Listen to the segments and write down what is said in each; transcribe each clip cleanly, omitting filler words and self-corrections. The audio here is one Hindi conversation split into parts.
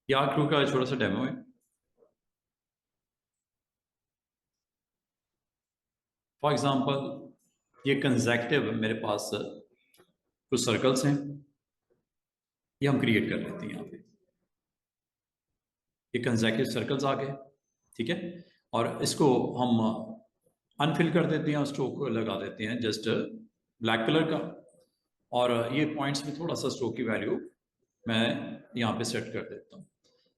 ये आर्क का छोटा सा डेमो है। फॉर एग्जांपल ये कंसेक्टिव मेरे पास कुछ सर्कल्स हैं, ये हम क्रिएट कर लेते हैं यहाँ पे। ये कंसेक्टिव सर्कल्स आ गए, ठीक है। और इसको हम अनफिल कर देते हैं, स्ट्रोक लगा देते हैं जस्ट ब्लैक कलर का। और ये पॉइंट्स में थोड़ा सा स्ट्रोक की वैल्यू मैं यहाँ पे सेट कर देता हूँ।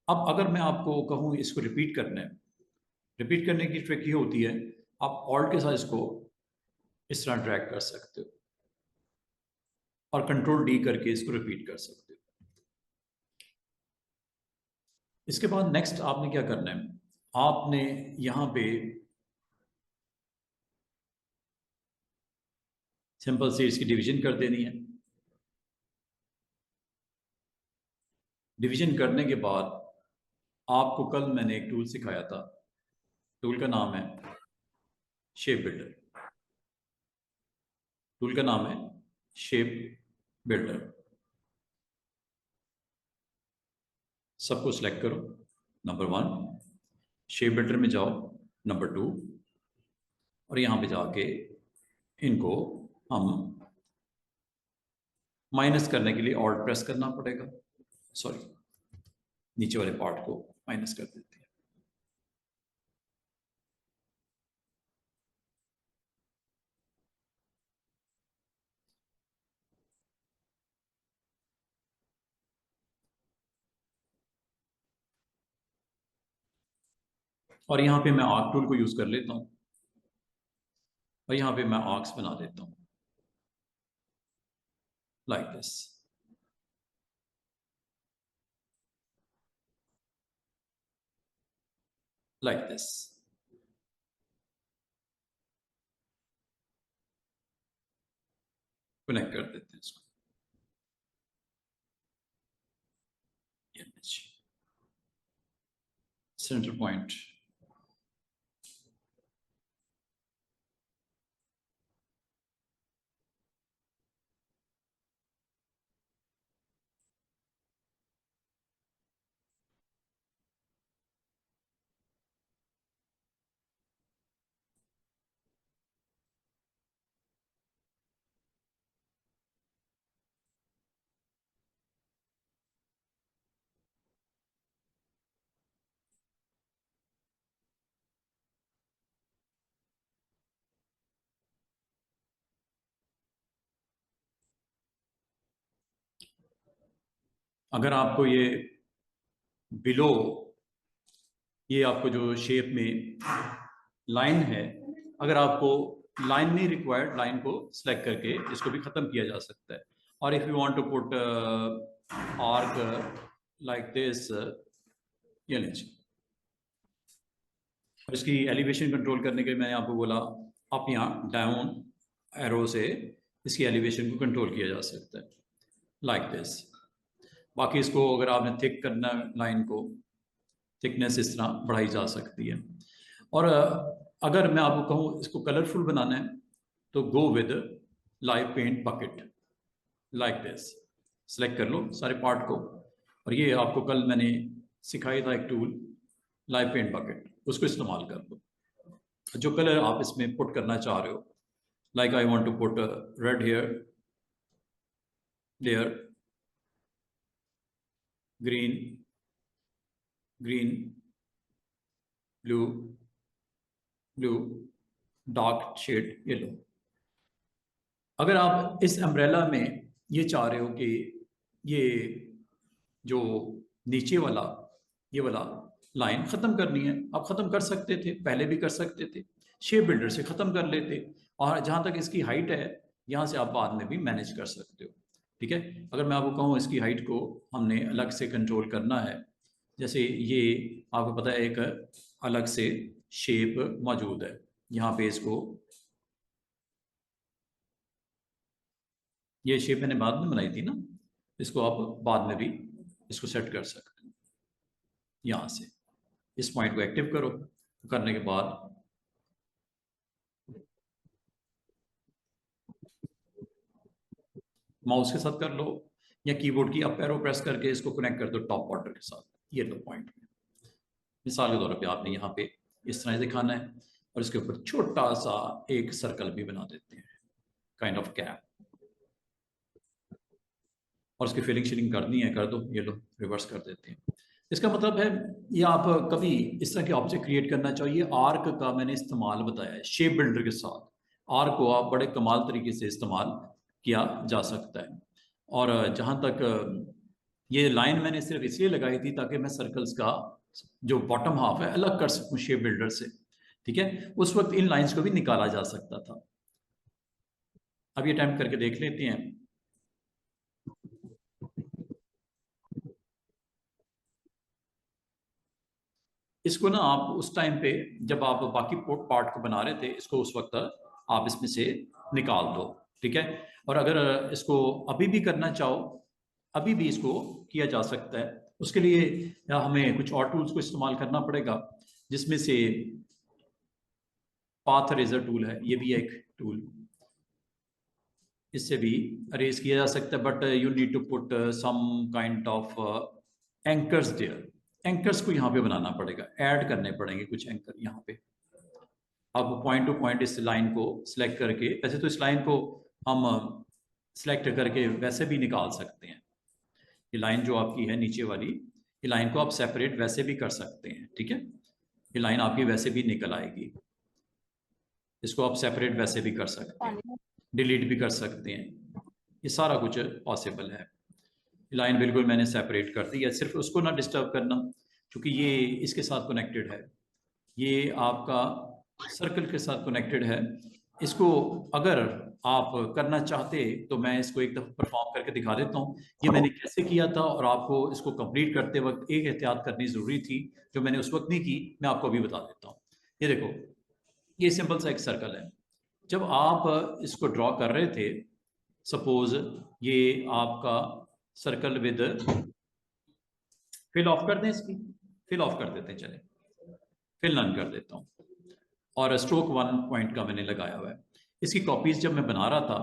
अब अगर मैं आपको कहूँ इसको रिपीट करना है, रिपीट करने की ट्रिक ये होती है, आप ऑल्ट के साथ इसको इस तरह ड्रैग कर सकते हो और कंट्रोल डी करके इसको रिपीट कर सकते हो। इसके बाद नेक्स्ट आपने क्या करना है, आपने यहां पे सिंपल से इसकी डिवीजन कर देनी है। डिवीजन करने के बाद आपको कल मैंने एक टूल सिखाया था, टूल का नाम है शेप बिल्डर। टूल का नाम है शेप बिल्डर। सबको सिलेक्ट करो, नंबर 1 शेप बिल्डर में जाओ, नंबर 2 और यहां पे जाके इनको हम माइनस करने के लिए ऑल्ट प्रेस करना पड़ेगा। सॉरी, नीचे वाले पार्ट को माइनस कर देते हैं। और यहां पे मैं आर्क टूल को यूज कर लेता हूं और यहां पे मैं आर्क्स बना देता हूं like this. Like this. Connect कर देते हैं इसको। Centre point. अगर आपको ये बिलो, ये आपको जो शेप में लाइन है, अगर आपको लाइन नहीं रिक्वायर्ड, लाइन को सिलेक्ट करके इसको भी खत्म किया जा सकता है। और if you want to put arc like this, ये लीजिए। और इसकी एलिवेशन कंट्रोल करने के लिए मैंने आपको बोला, आप यहाँ डाउन एरो से इसकी एलिवेशन को कंट्रोल किया जा सकता है लाइक दिस। बाकी इसको अगर आपने थिक करना लाइन को, थिकनेस इस तरह बढ़ाई जा सकती है। और अगर मैं आपको कहूँ इसको कलरफुल बनाना है तो go with live paint bucket like this. Select कर लो सारे पार्ट को, और ये आपको कल मैंने सिखाया था एक टूल लाइव पेंट बकेट, उसको इस्तेमाल कर लो। जो कलर आप इसमें पुट करना चाह रहे हो, like I want to put red hair layer, green, green, blue, blue, dark shade yellow. अगर आप इस अम्ब्रेला में ये चाह रहे हो कि ये जो नीचे वाला ये वाला लाइन खत्म करनी है, आप खत्म कर सकते थे, पहले भी कर सकते थे, शेप बिल्डर से खत्म कर लेते। और जहां तक इसकी हाइट है, यहां से आप बाद में भी मैनेज कर सकते हो, ठीक है। अगर मैं आपको कहूँ इसकी हाइट को हमने अलग से कंट्रोल करना है, जैसे ये आपको पता है एक अलग से शेप मौजूद है यहाँ पे, इसको ये शेप मैंने बाद में बनाई थी ना, इसको आप बाद में भी इसको सेट कर सकते हो। यहाँ से इस पॉइंट को एक्टिव करो, करने के बाद माउस के साथ कर लो, या कीबोर्ड की अप एरो प्रेस करके इसको कनेक्ट कर दो टॉप ऑर्डर के साथ। येलो पॉइंट में। मिसाल के तौर पे आपने यहाँ पे इस तरह से दिखाना है और इसके ऊपर छोटा सा एक सर्कल भी बना देते हैं, काइंड ऑफ कैप, और उसकी फिलिंग शिलिंग करनी है कर दो, ये लो रिवर्स कर देते हैं। इसका मतलब है ये आप कभी इस तरह के ऑब्जेक्ट क्रिएट करना चाहिए। आर्क का मैंने इस्तेमाल बताया है शेप बिल्डर के साथ। आर्क को आप बड़े कमाल तरीके से इस्तेमाल किया जा सकता है। और जहाँ तक ये लाइन मैंने सिर्फ इसलिए लगाई थी ताकि मैं सर्कल्स का जो बॉटम हाफ है अलग कर सकूं शेप बिल्डर से, ठीक है। उस वक्त इन लाइंस को भी निकाला जा सकता था। अब ये अटेम्प्ट करके देख लेते हैं। इसको ना आप उस टाइम पे जब आप बाकी पार्ट को बना रहे थे, इसको उस वक्त आप इसमें से निकाल दो, ठीक है। और अगर इसको अभी भी करना चाहो, अभी भी इसको किया जा सकता है। उसके लिए हमें कुछ और टूल्स को इस्तेमाल करना पड़ेगा, जिसमें से पाथ अरेजर टूल है, ये भी एक टूल, इससे भी अरेज किया जा सकता है। But you need to put some kind of anchors there. Anchors को यहाँ पे बनाना पड़ेगा, ऐड करने पड़ेंगे कुछ एंकर यहाँ पे। अब पॉइंट टू पॉइंट इस लाइन को सिलेक्ट करके, वैसे तो इस लाइन को हम सिलेक्ट करके वैसे भी निकाल सकते हैं। ये लाइन जो आपकी है नीचे वाली, ये लाइन को आप सेपरेट वैसे भी कर सकते हैं, ठीक है। ये लाइन आपकी वैसे भी निकल आएगी, इसको आप सेपरेट वैसे भी कर सकते हैं, डिलीट भी कर सकते हैं, ये सारा कुछ पॉसिबल है। लाइन बिल्कुल मैंने सेपरेट कर दी है, सिर्फ उसको ना डिस्टर्ब करना, क्योंकि ये इसके साथ कनेक्टेड है, ये आपका सर्कल के साथ कनेक्टेड है। इसको अगर आप करना चाहते तो मैं इसको एक दफ़ा परफॉर्म करके दिखा देता हूँ, ये मैंने कैसे किया था, और आपको इसको कंप्लीट करते वक्त एक एहतियात करनी ज़रूरी थी जो मैंने उस वक्त नहीं की, मैं आपको अभी बता देता हूँ। ये देखो, ये सिंपल सा एक सर्कल है। जब आप इसको ड्रॉ कर रहे थे, सपोज ये आपका सर्कल विद, फिल ऑफ कर दें, इसकी फिल ऑफ कर देते हैं, चले फिल नन कर देता हूँ, और स्ट्रोक 1 पॉइंट का मैंने लगाया हुआ है। इसकी कॉपीज जब मैं बना रहा था,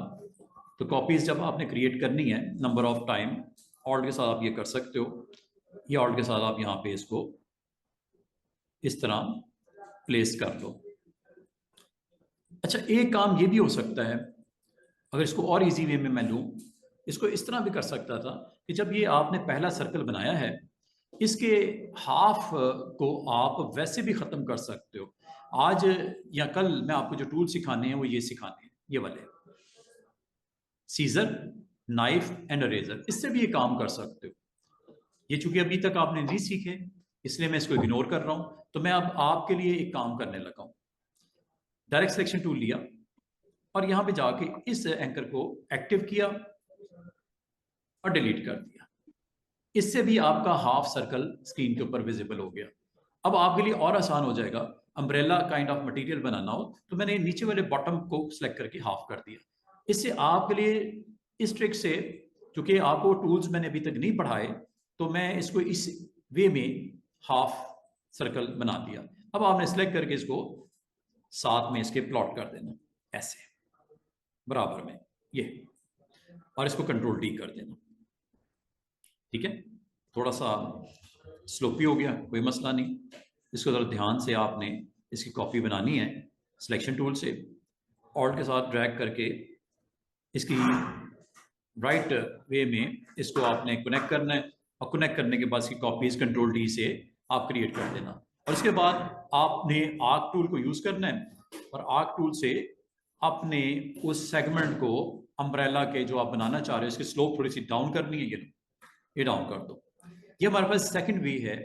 तो कॉपीज जब आपने क्रिएट करनी है नंबर ऑफ टाइम, ऑल्ट के साथ आप ये कर सकते हो, ये ऑल्ट के साथ आप यहाँ पे इसको इस तरह प्लेस कर लो। अच्छा, एक काम ये भी हो सकता है, अगर इसको और इजी वे में मैं लूँ, इसको इस तरह भी कर सकता था कि जब ये आपने पहला सर्कल बनाया है, इसके हाफ को आप वैसे भी ख़त्म कर सकते हो। आज या कल मैं आपको जो टूल सिखाने हैं वो ये सिखाने हैं, ये वाले सीजर, नाइफ एंड अरेजर, इससे भी ये काम कर सकते हो। ये चूंकि अभी तक आपने नहीं सीखे, इसलिए मैं इसको इग्नोर कर रहा हूं। तो मैं अब आपके लिए एक काम करने लगा हूं। डायरेक्ट सिलेक्शन टूल लिया और यहां पे जाके इस एंकर को एक्टिव किया और डिलीट कर दिया। इससे भी आपका हाफ सर्कल स्क्रीन के ऊपर विजिबल हो गया। अब आपके लिए और आसान हो जाएगा, अम्ब्रेला काइंड ऑफ मटेरियल बनाना हो तो मैंने नीचे वाले बॉटम को सिलेक्ट करके हाफ कर दिया। इससे आपके लिए इस ट्रिक से, क्योंकि आपको टूल्स मैंने अभी तक नहीं पढ़ाए, तो मैं इसको इस वे में हाफ सर्कल बना दिया। अब आपने सिलेक्ट करके इसको साथ में इसके प्लॉट कर देना ऐसे बराबर में ये, और इसको कंट्रोल डी कर देना, ठीक है। थोड़ा सा स्लोपी हो गया, कोई मसला नहीं। इसको ज़रा ध्यान से आपने इसकी कॉपी बनानी है सिलेक्शन टूल से, ऑल्ट के साथ ड्रैग करके इसकी राइट वे में इसको आपने कनेक्ट करना है, और कनेक्ट करने के बाद इसकी कॉपीज कंट्रोल डी से आप क्रिएट कर देना। और इसके बाद आपने आर्क टूल को यूज़ करना है, और आर्क टूल से अपने उस सेगमेंट को अम्ब्रेला के जो आप बनाना चाह रहे हो इसकी स्लोप थोड़ी सी डाउन करनी है, ये डाउन कर दो। ये हमारे पास सेकंड वे है।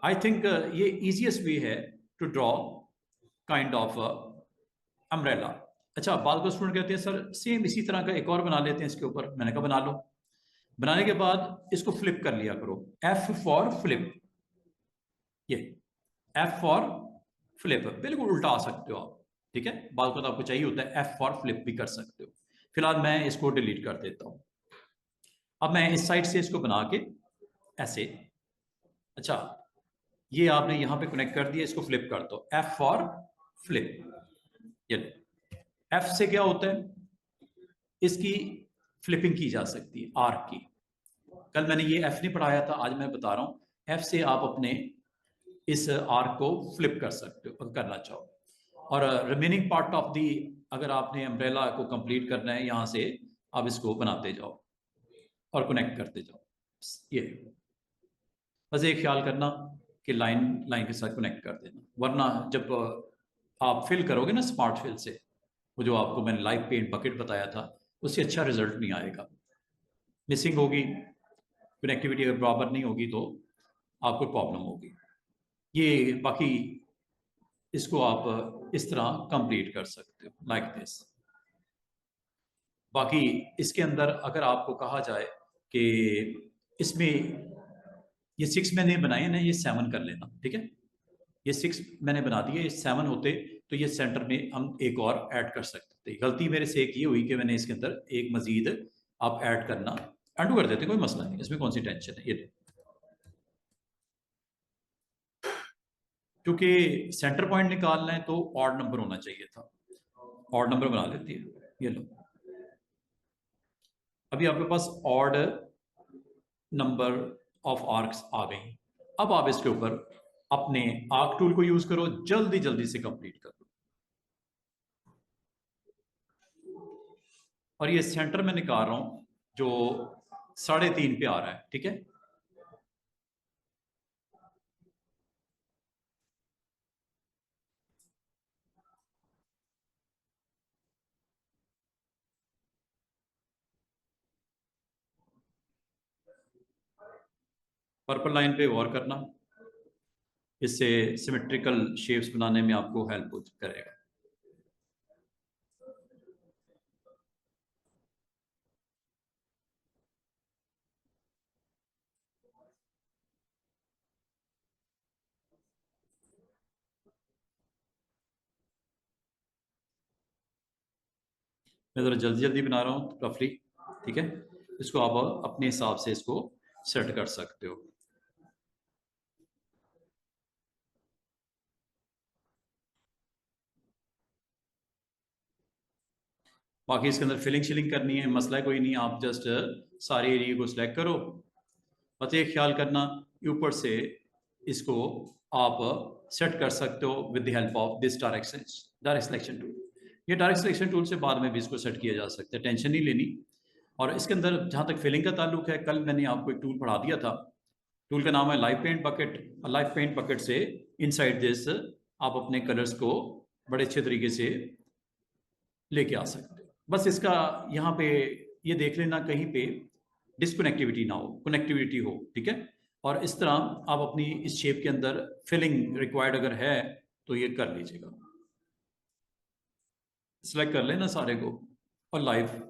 आई थिंक ये इजीएस्ट वे है to draw kind of umbrella. अच्छा, बाद को स्टूडेंट कहते हैं सर सेम इसी तरह का एक और बना लेते हैं इसके ऊपर। मैंने कहा बना लो। बनाने के बाद इसको फ्लिप कर लिया करो, एफ फॉर फ्लिप, ये एफ फॉर फ्लिप, बिल्कुल उल्टा आ सकते हो आप, ठीक है। बाद को आपको चाहिए होता है एफ फॉर फ्लिप भी कर सकते हो। फिलहाल मैं इसको डिलीट कर देता हूं। अब मैं इस साइड से इसको बना के ऐसे, अच्छा ये आपने यहां पे कनेक्ट कर दिया, इसको फ्लिप कर दो, एफ फॉर फ्लिप। ये एफ से क्या होता है, इसकी फ्लिपिंग की जा सकती है आर्क की। कल मैंने ये एफ नहीं पढ़ाया था, आज मैं बता रहा हूं F से आप अपने इस आर्क को फ्लिप कर सकते हो करना चाहो। और रिमेनिंग पार्ट ऑफ दी, अगर आपने अम्ब्रेला को कंप्लीट करना है, यहाँ से आप इसको बनाते जाओ और कनेक्ट करते जाओ। ये बस एक ख्याल करना कि लाइन लाइन के साथ कनेक्ट कर देना, वरना जब आप फिल करोगे ना स्मार्ट फिल से, वो जो आपको मैंने लाइव पेंट बकेट बताया था, उससे अच्छा रिजल्ट नहीं आएगा, मिसिंग होगी, कनेक्टिविटी अगर बराबर नहीं होगी तो आपको प्रॉब्लम होगी। ये बाकी इसको आप इस तरह कंप्लीट कर सकते हो लाइक दिस। बाकी इसके अंदर अगर आपको कहा जाए कि इसमें ये 6 मैंने बनाए ना, ये 7 कर लेना, ठीक है। ये 6 मैंने बना दिए, ये 7 होते तो ये सेंटर में हम एक और ऐड कर सकते थे। गलती मेरे से एक ये हुई कि मैंने इसके अंदर एक मजीद आप ऐड करना, अंडू कर देते, कोई मसला नहीं, इसमें कौन सी टेंशन है। ये क्योंकि सेंटर पॉइंट निकालना है तो ऑड नंबर होना चाहिए था, ऑड नंबर बना लेती है। ये लो, अभी आपके पास ऑड नंबर ऑफ आर्क्स आ गई। अब आप इसके ऊपर अपने आर्क टूल को यूज करो, जल्दी जल्दी से कंप्लीट करो। और ये सेंटर में निकाल रहा हूं जो 3.5 पे आ रहा है, ठीक है। पर्पल लाइन पे गौर करना, इससे सिमेट्रिकल शेप्स बनाने में आपको हेल्प करेगा। मैं ज़रा जल्दी जल्दी बना रहा हूँ रफली, ठीक है। इसको आप अपने हिसाब से इसको सेट कर सकते हो। बाकी इसके अंदर फिलिंग शिलिंग करनी है, मसला कोई नहीं, आप जस्ट सारे एरिया को सिलेक्ट करो। बस एक ख्याल करना, ऊपर से इसको आप सेट कर सकते हो with the help of this direct selection tool. ये डायरेक्ट सिलेक्शन टूल से बाद में भी इसको सेट किया जा सकता है, टेंशन नहीं लेनी। और इसके अंदर जहाँ तक फिलिंग का ताल्लुक है, कल मैंने आपको एक टूल पढ़ा दिया था, टूल का नाम है live paint bucket. Live paint bucket से इनसाइड दिस आप अपने कलर्स को बड़े अच्छे तरीके से लेके आ सकते हो। बस इसका यहाँ पे ये देख लेना कहीं पे डिसकनेक्टिविटी ना हो, कनेक्टिविटी हो, ठीक है। और इस तरह आप अपनी इस शेप के अंदर फिलिंग रिक्वायर्ड अगर है तो ये कर लीजिएगा, सिलेक्ट कर लेना सारे को और लाइव।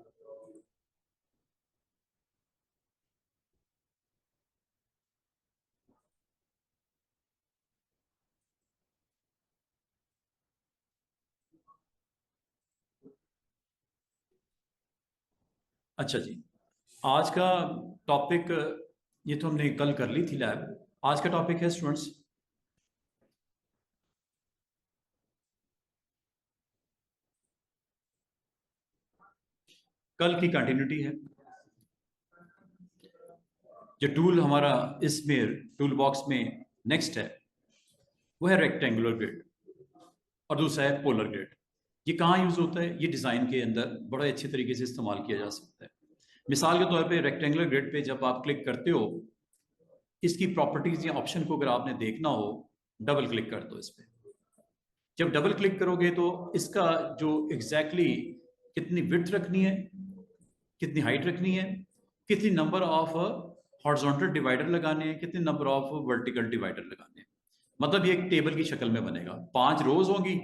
अच्छा जी, आज का टॉपिक, ये तो हमने कल कर ली थी लैब। आज का टॉपिक है स्टूडेंट्स, कल की कंटिन्यूटी है। जो टूल हमारा इसमें टूल बॉक्स में नेक्स्ट है वो है रेक्टेंगुलर ग्रिड, और दूसरा है पोलर ग्रिड। ये कहाँ यूज होता है? ये डिजाइन के अंदर बड़े अच्छे तरीके से इस्तेमाल किया जा सकता है। मिसाल के तौर पे रेक्टेंगुलर ग्रिड पे जब आप क्लिक करते हो, इसकी प्रॉपर्टीज या ऑप्शन को अगर आपने देखना हो, डबल क्लिक कर दो इस पे। जब डबल क्लिक करोगे तो इसका जो कितनी विड्थ रखनी है, कितनी हाइट रखनी है, कितनी नंबर ऑफ हॉरिजॉन्टल डिवाइडर लगाने हैं, कितने नंबर ऑफ वर्टिकल डिवाइडर लगाने हैं। मतलब ये एक टेबल की शक्ल में बनेगा, 5 रोज होंगी,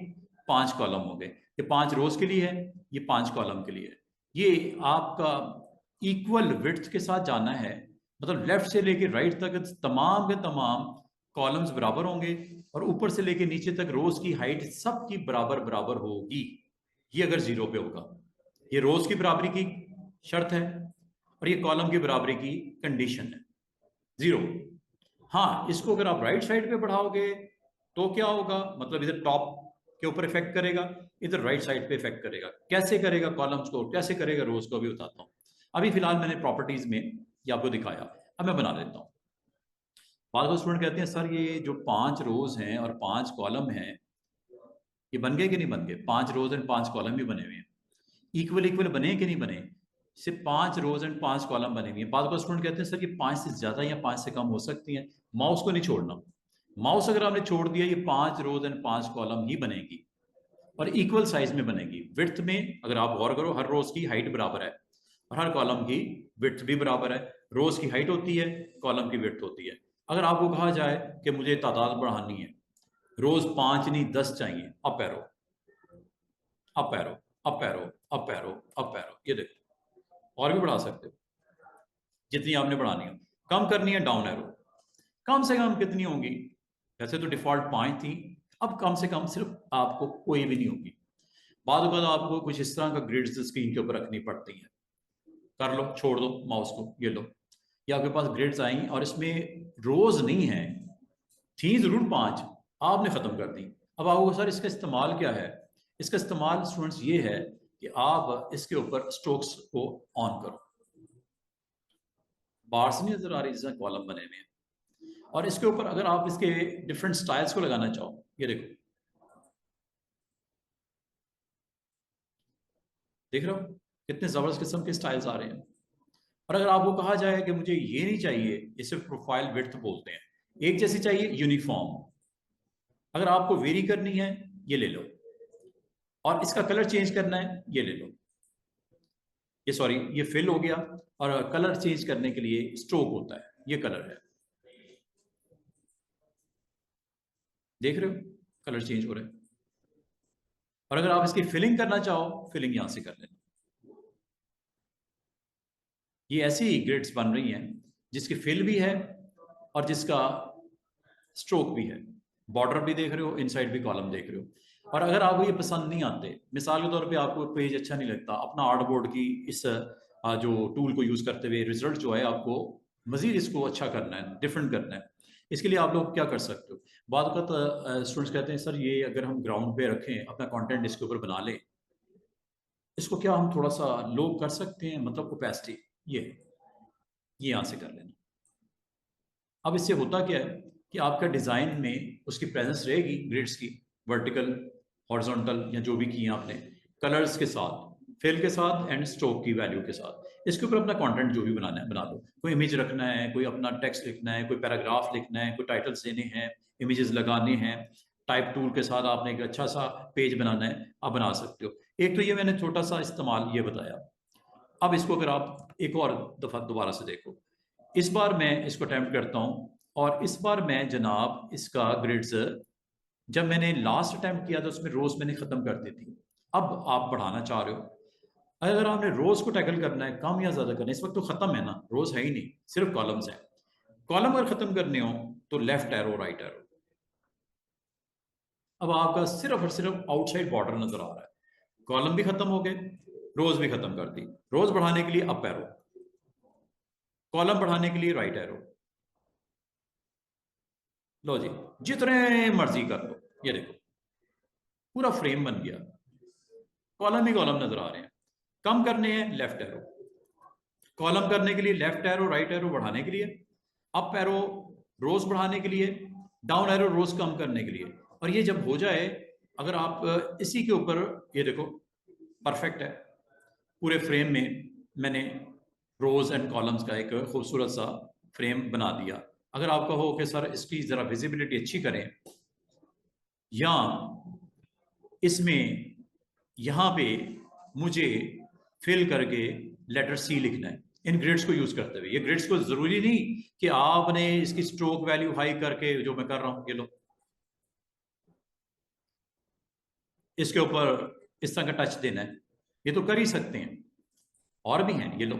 5 कॉलम होंगे। ये 5 रोज के लिए है, ये 5 कॉलम के लिए है। ये आपका इक्वल विड्थ के साथ जाना है, मतलब लेफ्ट से लेके राइट तक तमाम के तमाम कॉलम्स बराबर होंगे, और ऊपर से लेके नीचे तक रोज की हाइट सबकी बराबर बराबर होगी। ये अगर 0 पे होगा, ये रोज की बराबरी की शर्त है, और ये कॉलम की बराबरी की कंडीशन है, 0। हाँ, इसको अगर आप राइट साइड पे बढ़ाओगे तो क्या होगा, मतलब इधर टॉप के ऊपर इफेक्ट करेगा, इधर राइट साइड पे इफेक्ट करेगा। कैसे करेगा कॉलम्स को, कैसे करेगा रोज को, भी बताता हूं। अभी फिलहाल मैंने प्रॉपर्टीज में ये आपको दिखाया, अब मैं बना लेता हूं। बाद में स्टूडेंट कहते हैं सर ये जो 5 रोज हैं और 5 कॉलम हैं, ये बन गए कि नहीं बन गए? 5 रोज एंड 5 कॉलम भी बने हुए हैं। इक्वल इक्वल बने कि नहीं बने? सिर्फ 5 रोज एंड 5 कॉलम बने हुए हैं। बाद में स्टूडेंट कहते हैं सर ये 5 से ज्यादा या 5 से कम हो सकती हैं। माउस को नहीं छोड़ना। माउस अगर आपने छोड़ दिया, ये 5 रोज एंड 5 कॉलम ही बनेगी और इक्वल साइज में बनेगी। विड्थ में अगर आप गौर करो, हर रोज की हाइट बराबर है और हर कॉलम की विड्थ भी बराबर है। रोज की हाइट होती है, कॉलम की विड्थ होती है। अगर आपको कहा जाए कि मुझे तादाद बढ़ानी है, रोज 5 नहीं 10 चाहिए, up arrow, up arrow, up arrow, up arrow, up arrow, ये देखो। और भी बढ़ा सकते हो जितनी आपने बढ़ानी हो। कम करनी है, डाउन एरो। कम से कम कितनी होंगी? वैसे तो डिफॉल्ट 5 थी, अब कम से कम सिर्फ आपको कोई भी नहीं होगी। बाद बाद आपको कुछ इस तरह का ग्रिड्स स्क्रीन के ऊपर रखनी पड़ती है। कर लो, छोड़ दो माउस को, ये लो, ये आपके पास ग्रिड्स आई और इसमें रोज नहीं है, थी जरूर 5, आपने खत्म कर दी। अब आपको सर इसका इस्तेमाल क्या है? इसका इस्तेमाल स्टूडेंट्स ये है कि आप इसके ऊपर स्ट्रोक्स को ऑन करो। बार्स नहीं नजर आ रही जैसे कॉलम बने हुए हैं, और इसके ऊपर अगर आप इसके डिफरेंट स्टाइल्स को लगाना चाहो, ये देखो, देख रहे हो कितने जबरदस्त किस्म के स्टाइल्स आ रहे हैं। और अगर आपको कहा जाए कि मुझे ये नहीं चाहिए, ये सिर्फ प्रोफाइल विड्थ बोलते हैं, एक जैसी चाहिए, यूनिफॉर्म, अगर आपको वेरी करनी है, ये ले लो। और इसका कलर चेंज करना है, ये ले लो। ये सॉरी, ये फिल हो गया। और कलर चेंज करने के लिए स्ट्रोक होता है, ये कलर है, देख रहे हो कलर चेंज हो रहे हैं। और अगर आप इसकी फिलिंग करना चाहो, फिलिंग यहां से कर लेना। ये ऐसी ग्रिड्स बन रही हैं जिसकी फिल भी है और जिसका स्ट्रोक भी है। बॉर्डर भी देख रहे हो, इनसाइड भी कॉलम देख रहे हो। और अगर आपको ये पसंद नहीं आते, मिसाल के तौर पे आपको पेज अच्छा नहीं लगता, अपना आर्टबोर्ड की इस जो टूल को यूज करते हुए रिजल्ट जो है, आपको मजीद इसको अच्छा करना है, डिफरेंट करना है, इसके लिए आप लोग क्या कर सकते हो? बाद का स्टूडेंट्स कहते हैं सर ये अगर हम ग्राउंड पे रखें, अपना कंटेंट इसके ऊपर बना लें, इसको क्या हम थोड़ा सा लो कर सकते हैं, मतलब ओपेसिटी, ये यहां से कर लेना। अब इससे होता क्या है कि आपका डिजाइन में उसकी प्रेजेंस रहेगी, ग्रिड्स की, वर्टिकल, हॉरिजॉन्टल या जो भी किए आपने, कलर्स के साथ, फिल के साथ एंड स्ट्रोक की वैल्यू के साथ। इसके ऊपर अपना कंटेंट जो भी बनाना है बना लो। कोई इमेज रखना है, कोई अपना टेक्स्ट लिखना है, कोई पैराग्राफ लिखना है, कोई टाइटल्स देने हैं, इमेजेस लगाने हैं, टाइप टूल के साथ आपने एक अच्छा सा पेज बनाना है, आप बना सकते हो। एक तो ये मैंने छोटा सा इस्तेमाल ये बताया। अब इसको अगर आप एक और दफा दोबारा से देखो, इस बार मैं इसको अटेम्प्ट करता हूं और इस बार मैं जनाब इसका ग्रिड्स, जब मैंने लास्ट अटेम्प्ट किया था उसमें रोज मैंने खत्म कर दी थी। अब आप बढ़ाना चाह रहे हो, अगर आपने रोज को टैकल करना है, कम या ज्यादा करना है, इस वक्त तो खत्म है ना, रोज है ही नहीं, सिर्फ कॉलम्स हैं। कॉलम अगर खत्म करने हो तो लेफ्ट एरो, राइट एरो। अब आपका सिर्फ और सिर्फ आउटसाइड बॉर्डर नजर आ रहा है। कॉलम भी खत्म हो गए, रोज भी खत्म कर दी। रोज बढ़ाने के लिए अप एरो, कॉलम बढ़ाने के लिए राइट एरो। लो जी, जितने मर्जी कर लो, ये देखो पूरा फ्रेम बन गया, कॉलम ही कॉलम नजर आ रहे हैं। कम करने हैं, लेफ्ट एरो, कॉलम करने के लिए लेफ्ट एरो, राइट एरो बढ़ाने के लिए, अप एरो रोज बढ़ाने के लिए, डाउन एरो रोज कम करने के लिए। और ये जब हो जाए, अगर आप इसी के ऊपर, ये देखो परफेक्ट है, पूरे फ्रेम में मैंने रोज एंड कॉलम्स का एक खूबसूरत सा फ्रेम बना दिया। अगर आपका हो कि सर इसकी जरा विजिबिलिटी अच्छी करें, या इसमें यहां पे मुझे फिल करके लेटर सी लिखना है इन ग्रिड्स को यूज करते हुए। ये ग्रिड्स को जरूरी नहीं कि आपने इसकी स्ट्रोक वैल्यू हाई करके, जो मैं कर रहा हूं, ये लो, इसके ऊपर इस तरह का टच देना है, ये तो कर ही सकते हैं। और भी हैं, ये लो।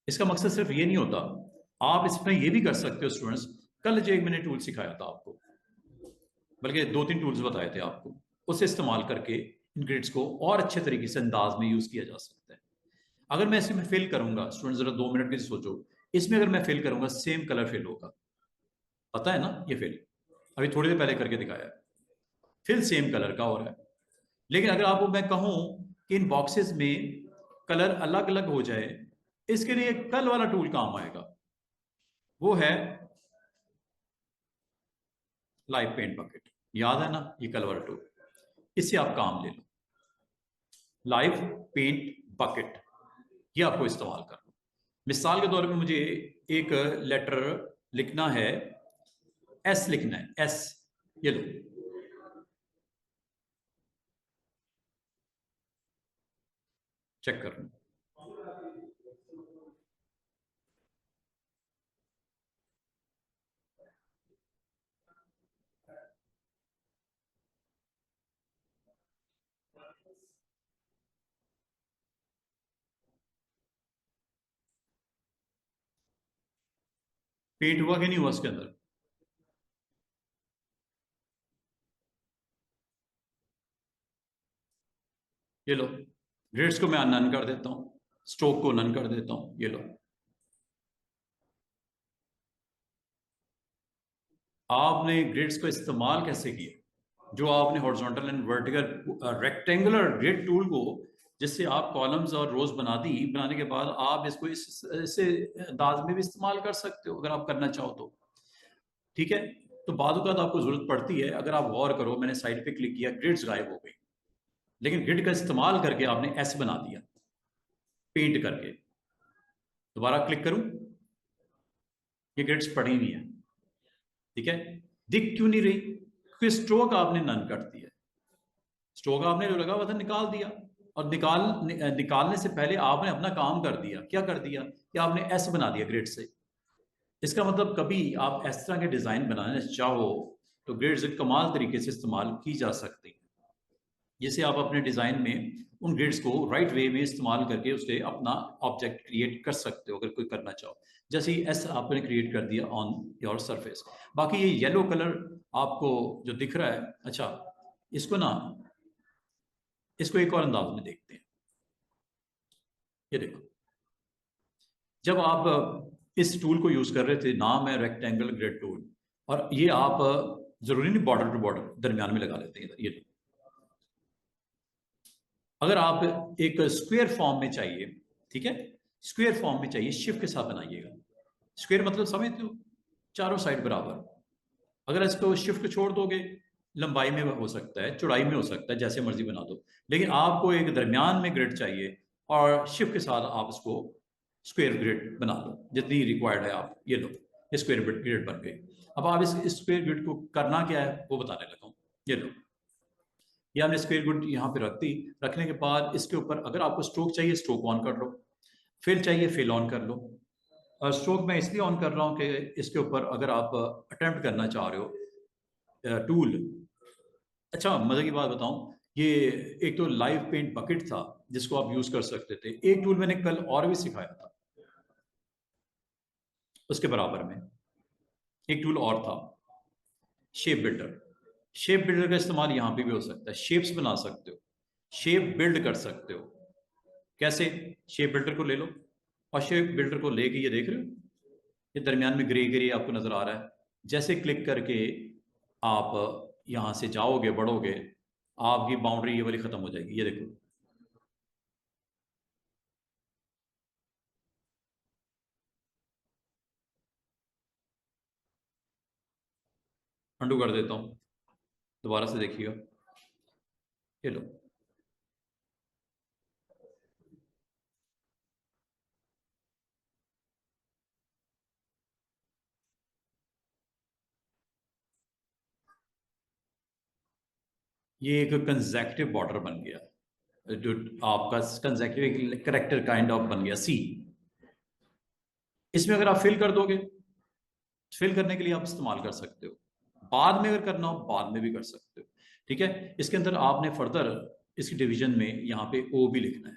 इसका मकसद सिर्फ ये नहीं होता, आप इसमें ये भी कर सकते हो स्टूडेंट्स। कल जो एक मैंने टूल सिखाया था आपको, बल्कि 2-3 टूल्स बताए थे आपको, उसे इस्तेमाल करके इन ग्रिड्स को और अच्छे तरीके से अंदाज में यूज किया जा सकता है। अगर मैं इसमें फिल करूंगा, स्टूडेंट जरा 2 मिनट के लिए सोचो, इसमें अगर मैं फिल करूंगा, सेम कलर फिल होगा, पता है ना? ये फिल अभी थोड़ी देर पहले करके दिखाया है, फिल सेम कलर का हो रहा है। लेकिन अगर आपको मैं कहूं कि इन बॉक्सेस में कलर अलग अलग हो जाए, इसके लिए कल वाला टूल काम आएगा, वो है लाइव पेंट बकेट, याद है ना, ये कलर टूल, इससे आप काम ले लो। लाइव पेंट बकेट ये आपको इस्तेमाल करना। मिसाल के तौर पे मुझे एक लेटर लिखना है, एस लिखना है, एस, ये लो, चेक कर लो। पेंट हुआ कि नहीं हुआ उसके अंदर? ये लो, ग्रिड्स को मैं नन कर देता हूं, स्ट्रोक को नन कर देता हूं, ये लो। आपने ग्रिड्स को इस्तेमाल कैसे किया? जो आपने horizontal and vertical rectangular grid tool को, जिससे आप कॉलम्स और रोज बना दी, बनाने के बाद आप इसको इससे अंदाज में भी इस्तेमाल कर सकते हो अगर आप करना चाहो तो। ठीक है, तो बाद आपको जरूरत पड़ती है, अगर आप गौर करो, मैंने साइड पे क्लिक किया, ग्रिड्स गायब हो गई, लेकिन ग्रिड का इस्तेमाल करके आपने एस बना दिया पेंट करके। दोबारा क्लिक करूं, ये ग्रिड्स पड़ी हुई है। ठीक है, दिख क्यों नहीं रही? क्योंकि स्ट्रोक आपने नन कर दिया, स्ट्रोक आपने जो लगा हुआ था निकाल दिया, और निकालने से पहले आपने अपना काम कर दिया। क्या कर दिया कि आपने एस बना दिया ग्रिड से। इसका मतलब कभी आप इस तरह के डिजाइन बनाना चाहो तो ग्रिड्स कमाल तरीके से इस्तेमाल की जा सकती है, जिसे आप अपने डिजाइन में उन ग्रिड्स को राइट वे में इस्तेमाल करके उससे अपना ऑब्जेक्ट क्रिएट कर सकते हो, अगर कोई करना चाहो। जैसे ही एस आपने क्रिएट कर दिया ऑन योर सरफेस। बाकी ये येलो कलर आपको जो दिख रहा है, अच्छा, इसको ना, इसको एक और अंदाज में देखते हैं। ये देखो, जब आप इस टूल को यूज कर रहे थे, नाम है रेक्टेंगल ग्रिड टूल, और ये आप जरूरी नहीं बॉर्डर टू बॉर्डर दरमियान में लगा लेते हैं इधर, ये देखो। अगर आप एक स्क्वायर फॉर्म में चाहिए, ठीक है, स्क्वायर फॉर्म में चाहिए, शिफ्ट के साथ बनाइएगा। स्क्वायर मतलब समझते हो, चारों साइड बराबर। अगर इसको शिफ्ट छोड़ दोगे, लंबाई में हो सकता है, चौड़ाई में हो सकता है, जैसे मर्जी बना दो, लेकिन आपको एक दरमियान में ग्रिड चाहिए, और शिफ्ट के साथ आप इसको स्क्वायर ग्रिड बना लो जितनी रिक्वायर्ड है। आप ये लो, स्क्वायर ग्रिड बन गई। अब आप इस स्क्वायर ग्रिड को करना क्या है वो बताने लगा हूं। ये लो, ये हमने स्क्वायर ग्रिड यहाँ पे रख दी। रखने के बाद इसके ऊपर अगर आपको स्ट्रोक चाहिए, स्ट्रोक ऑन कर लो, फिल चाहिए, फिल ऑन कर लो। और स्ट्रोक मैं इसलिए ऑन कर रहा हूँ कि इसके ऊपर अगर आप अटेम्प्ट करना चाह रहे हो टूल। अच्छा, मजे की बात बताऊं, ये एक तो लाइव पेंट बकेट था जिसको आप यूज कर सकते थे, एक टूल मैंने कल और भी सिखाया था उसके बराबर में, एक टूल और था, शेप बिल्डर। शेप बिल्डर का इस्तेमाल यहां पे भी हो सकता है, शेप्स बना सकते हो, शेप बिल्ड कर सकते हो। कैसे? शेप बिल्डर को ले लो, और शेप बिल्डर को लेके ये देख रहे हो, ये दरमियान में ग्रे ग्रे आपको नजर आ रहा है। जैसे क्लिक करके आप यहां से जाओगे, बढ़ोगे, आपकी बाउंड्री ये वाली खत्म हो जाएगी, ये देखो। अंडू कर देता हूं, दोबारा से देखिएगा, ये लो। ये एक कंजेक्टिव बॉर्डर बन गया, जो आपका कंजेक्टिव करेक्टर काइंड ऑफ बन गया, सी। इसमें अगर आप फिल कर दोगे, फिल करने के लिए आप इस्तेमाल कर सकते हो, बाद में अगर करना हो बाद में भी कर सकते हो। ठीक है, इसके अंदर आपने फर्दर इसकी डिवीजन में यहाँ पे ओ भी लिखना है,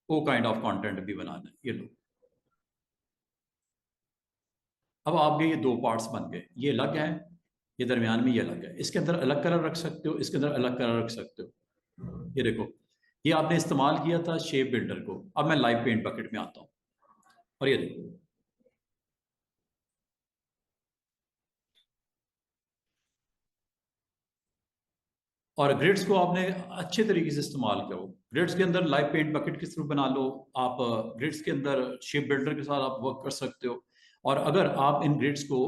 ओ काइंड ऑफ कंटेंट भी बनाना है, ये लो। अब आपके ये दो पार्ट्स बन गए, ये अलग है, ये दरमियान में ये अलग है। इसके अंदर अलग कलर रख सकते हो, इसके अंदर अलग कलर रख सकते हो। ये देखो, ये आपने इस्तेमाल किया था शेप बिल्डर को। अब मैं लाइव पेंट बकेट में आता हूँ, और ये देखो, और ग्रिड्स को आपने अच्छे तरीके से इस्तेमाल करो। ग्रिड्स के अंदर लाइव पेंट बकेट के थ्रू बना लो आप, ग्रिड्स के अंदर शेप बिल्डर के साथ आप वर्क कर सकते हो। और अगर आप इन ग्रिड्स को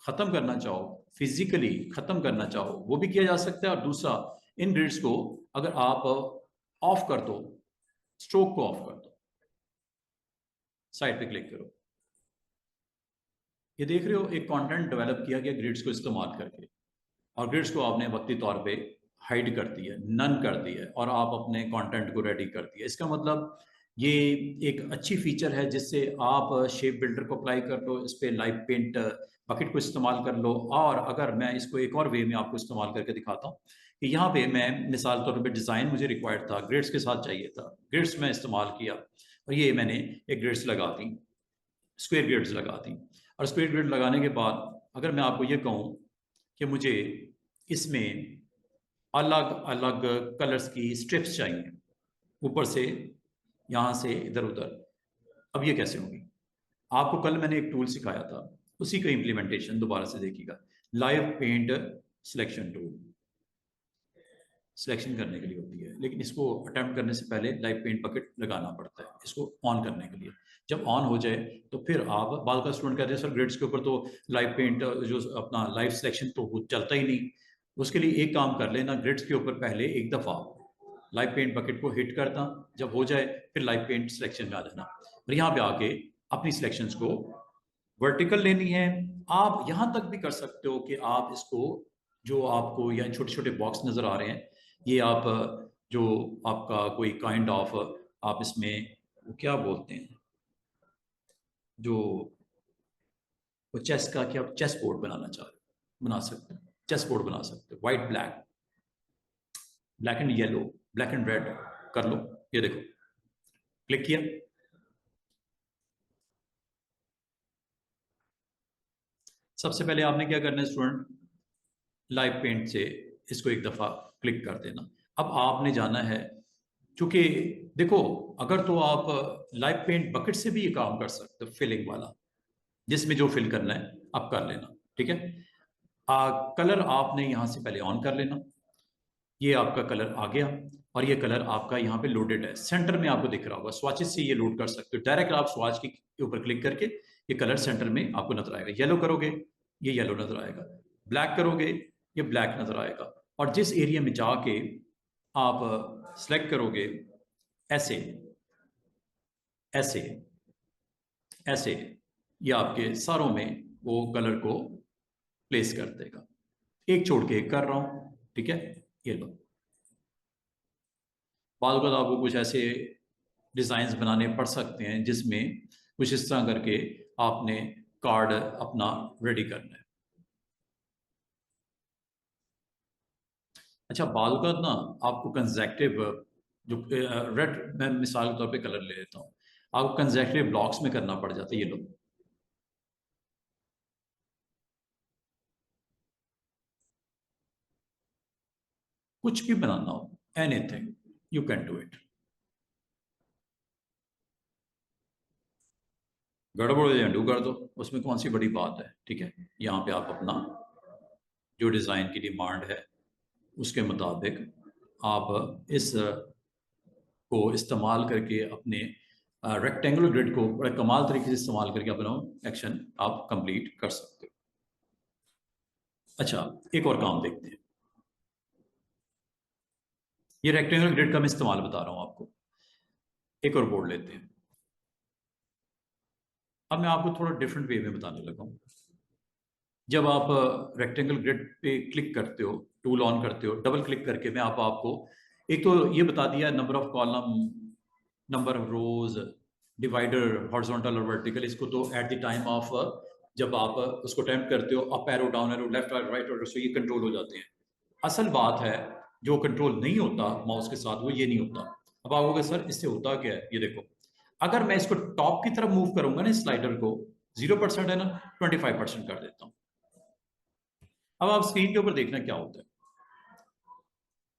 खत्म करना चाहो, फिजिकली खत्म करना चाहो, वो भी किया जा सकता है। और दूसरा, इन ग्रिड्स को अगर आप ऑफ कर दो, स्ट्रोक को ऑफ कर दो, साइड पे क्लिक करो, ये देख रहे हो एक कंटेंट डेवलप किया गया ग्रिड्स को इस्तेमाल करके, और ग्रिड्स को आपने वक्ती तौर पे हाइड कर दिया, नन कर दिया, और आप अपने कंटेंट को रेडी कर दिया। इसका मतलब ये एक अच्छी फीचर है जिससे आप शेप बिल्डर को अप्लाई कर लो, इस पर लाइव पेंट बकेट को इस्तेमाल कर लो। और अगर मैं इसको एक और वे में आपको इस्तेमाल करके दिखाता हूँ कि यहाँ पे मैं मिसाल तौर पर डिज़ाइन मुझे रिक्वायर्ड था, ग्रिड्स के साथ चाहिए था, ग्रिड्स में इस्तेमाल किया, और ये मैंने एक ग्रिड्स लगा दी, स्क्वायर ग्रिड्स लगा दी। और स्क्वायर ग्रिड लगाने के बाद अगर मैं आपको ये कहूँ कि मुझे इसमें अलग अलग कलर्स की स्ट्रिप्स चाहिए, ऊपर से यहाँ से इधर उधर, अब ये कैसे होगी? आपको कल मैंने एक टूल सिखाया था, उसी का इम्प्लीमेंटेशन दोबारा से देखिएगा। Live paint selection tool selection करने के लिए होती है, लेकिन इसको अटेम्प्ट करने से पहले लाइव पेंट बकेट लगाना पड़ता है इसको ऑन करने के लिए। जब ऑन हो जाए तो फिर आप, बाद का स्टूडेंट कहते हैं सर ग्रिड्स के ऊपर तो लाइव पेंट जो अपना लाइव सिलेक्शन तो वो चलता ही नहीं। उसके लिए एक काम कर लेना, ग्रिड्स के ऊपर पहले एक दफ़ा लाइव पेंट बकेट को हिट करना, जब हो जाए फिर लाइव पेंट सिलेक्शन में आ जाना, और यहाँ पे आके अपनी सिलेक्शंस को वर्टिकल लेनी है। आप यहाँ तक भी कर सकते हो कि आप इसको, जो आपको यहाँ छोटे छोटे बॉक्स नज़र आ रहे हैं, ये आप जो आपका कोई काइंड ऑफ, आप इसमें वो क्या बोलते हैं, जो वो चेस का, क्या चेस बोर्ड बनाना चाह रहे हो, बना सकते हो, चेस बोर्ड बना सकते हो, white black, black and yellow, black and red कर लो। ये देखो, क्लिक किया, सबसे पहले आपने क्या करना है स्टूडेंट, लाइव पेंट से इसको एक दफ़ा क्लिक कर देना। अब आपने जाना है, क्योंकि देखो अगर तो आप लाइव पेंट बकेट से भी ये काम कर सकते हो, फिलिंग वाला, जिसमें जो फिल करना है आप कर लेना, ठीक है। कलर आपने यहाँ से पहले ऑन कर लेना, ये आपका कलर आ गया, और ये कलर आपका यहाँ पे लोडेड है, सेंटर में आपको दिख रहा होगा, स्वाचेस से ये लोड कर सकते हो डायरेक्ट, आप स्वाच के ऊपर क्लिक करके ये कलर सेंटर में आपको नजर आएगा। येलो करोगे ये येलो नजर आएगा, ब्लैक करोगे ये ब्लैक नजर आएगा, और जिस एरिया में जाके आप सेलेक्ट करोगे, ऐसे ऐसे ऐसे, ये आपके सारों में वो कलर को प्लेस कर देगा। एक छोड़ के एक कर रहा हूं, ठीक है, ये लो। बाद में आपको कुछ ऐसे डिज़ाइंस बनाने पड़ सकते हैं जिसमें कुछ इस तरह करके आपने कार्ड अपना रेडी करना है। अच्छा, बाल का ना आपको कंजेक्टिव, जो रेड, मैं मिसाल के तौर पे कलर ले लेता हूँ, आपको कंजेक्टिव ब्लॉक्स में करना पड़ जाता है। ये लो, कुछ भी बनाना हो, anything you can do it. गड़बड़ या डू कर दो, उसमें कौन सी बड़ी बात है, ठीक है। यहाँ पे आप अपना जो डिज़ाइन की डिमांड है उसके मुताबिक आप इस को इस्तेमाल करके अपने रेक्टेंगुलर ग्रिड को बड़े कमाल तरीके से इस्तेमाल करके अपना एक्शन आप कंप्लीट कर सकते हो। अच्छा, एक और काम देखते हैं, ये रेक्टेंगुलर ग्रिड का मैं इस्तेमाल बता रहा हूँ आपको। एक और बोर्ड लेते हैं, अब मैं आपको थोड़ा डिफरेंट वे में बताने लगा हूँ। जब आप रेक्टेंगल ग्रिड पे क्लिक करते हो, टूल ऑन करते हो, डबल क्लिक करके मैं आपको एक तो ये बता दिया number of column, number of rose, divider horizontal और वर्टिकल, इसको तो एट द टाइम ऑफ जब आप उसको अटेम्प्ट करते हो, up arrow, down arrow, left और राइट और सो ये कंट्रोल हो जाते हैं। असल बात है जो कंट्रोल नहीं होता माउस के साथ वो ये नहीं होता। अब आप कहोगे सर इससे होता क्या है, ये देखो, अगर मैं इसको टॉप की तरफ मूव करूंगा ना, स्लाइडर को 0% है ना, 25% कर देता हूँ। अब आप स्क्रीन के ऊपर देखना क्या होता है,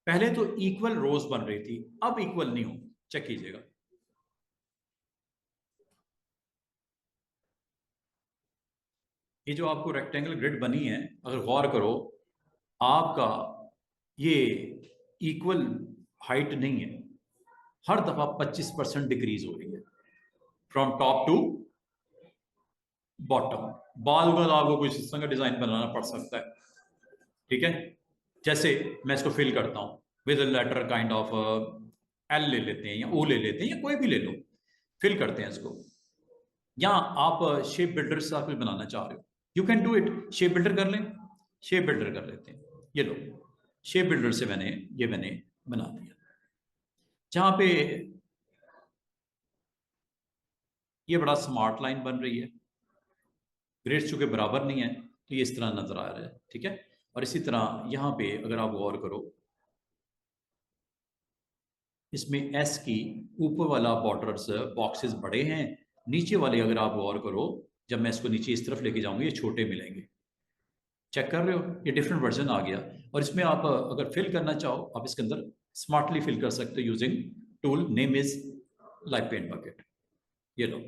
पहले तो इक्वल रोज बन रही थी, अब इक्वल नहीं हो, चेक कीजिएगा। ये जो आपको रेक्टेंगल ग्रिड बनी है, अगर गौर करो, आपका ये इक्वल हाइट नहीं है, हर दफा 25% डिक्रीज हो रही है फ्रॉम टॉप टू बॉटम। बाद में आपको कुछ इस तरह का डिजाइन बनाना पड़ सकता है। ठीक है, जैसे मैं इसको फिल करता हूँ with letter kind of L ले लेते हैं या ओ ले लेते हैं या कोई भी ले लो, फिल करते हैं इसको। या आप शेप बिल्डर से कुछ बनाना चाह रहे हो, you can do it, shape builder कर लें, शेप बिल्डर कर लेते हैं। ये लो, शेप बिल्डर से मैंने बना दिया। जहां पे ये बड़ा स्मार्ट लाइन बन रही है, ग्रेड्स चूंकि बराबर नहीं है तो ये इस तरह नजर आ रहा है। ठीक है, और इसी तरह यहां पे अगर आप गौर करो, इसमें एस की ऊपर वाला बॉर्डर्स बॉक्सेस बड़े हैं, नीचे वाले अगर आप गौर करो, जब मैं इसको नीचे इस तरफ लेके जाऊंगी ये छोटे मिलेंगे। चेक कर रहे हो, ये डिफरेंट वर्जन आ गया। और इसमें आप अगर फिल करना चाहो, आप इसके अंदर स्मार्टली फिल कर सकते हो using tool name is light paint bucket. ये लो,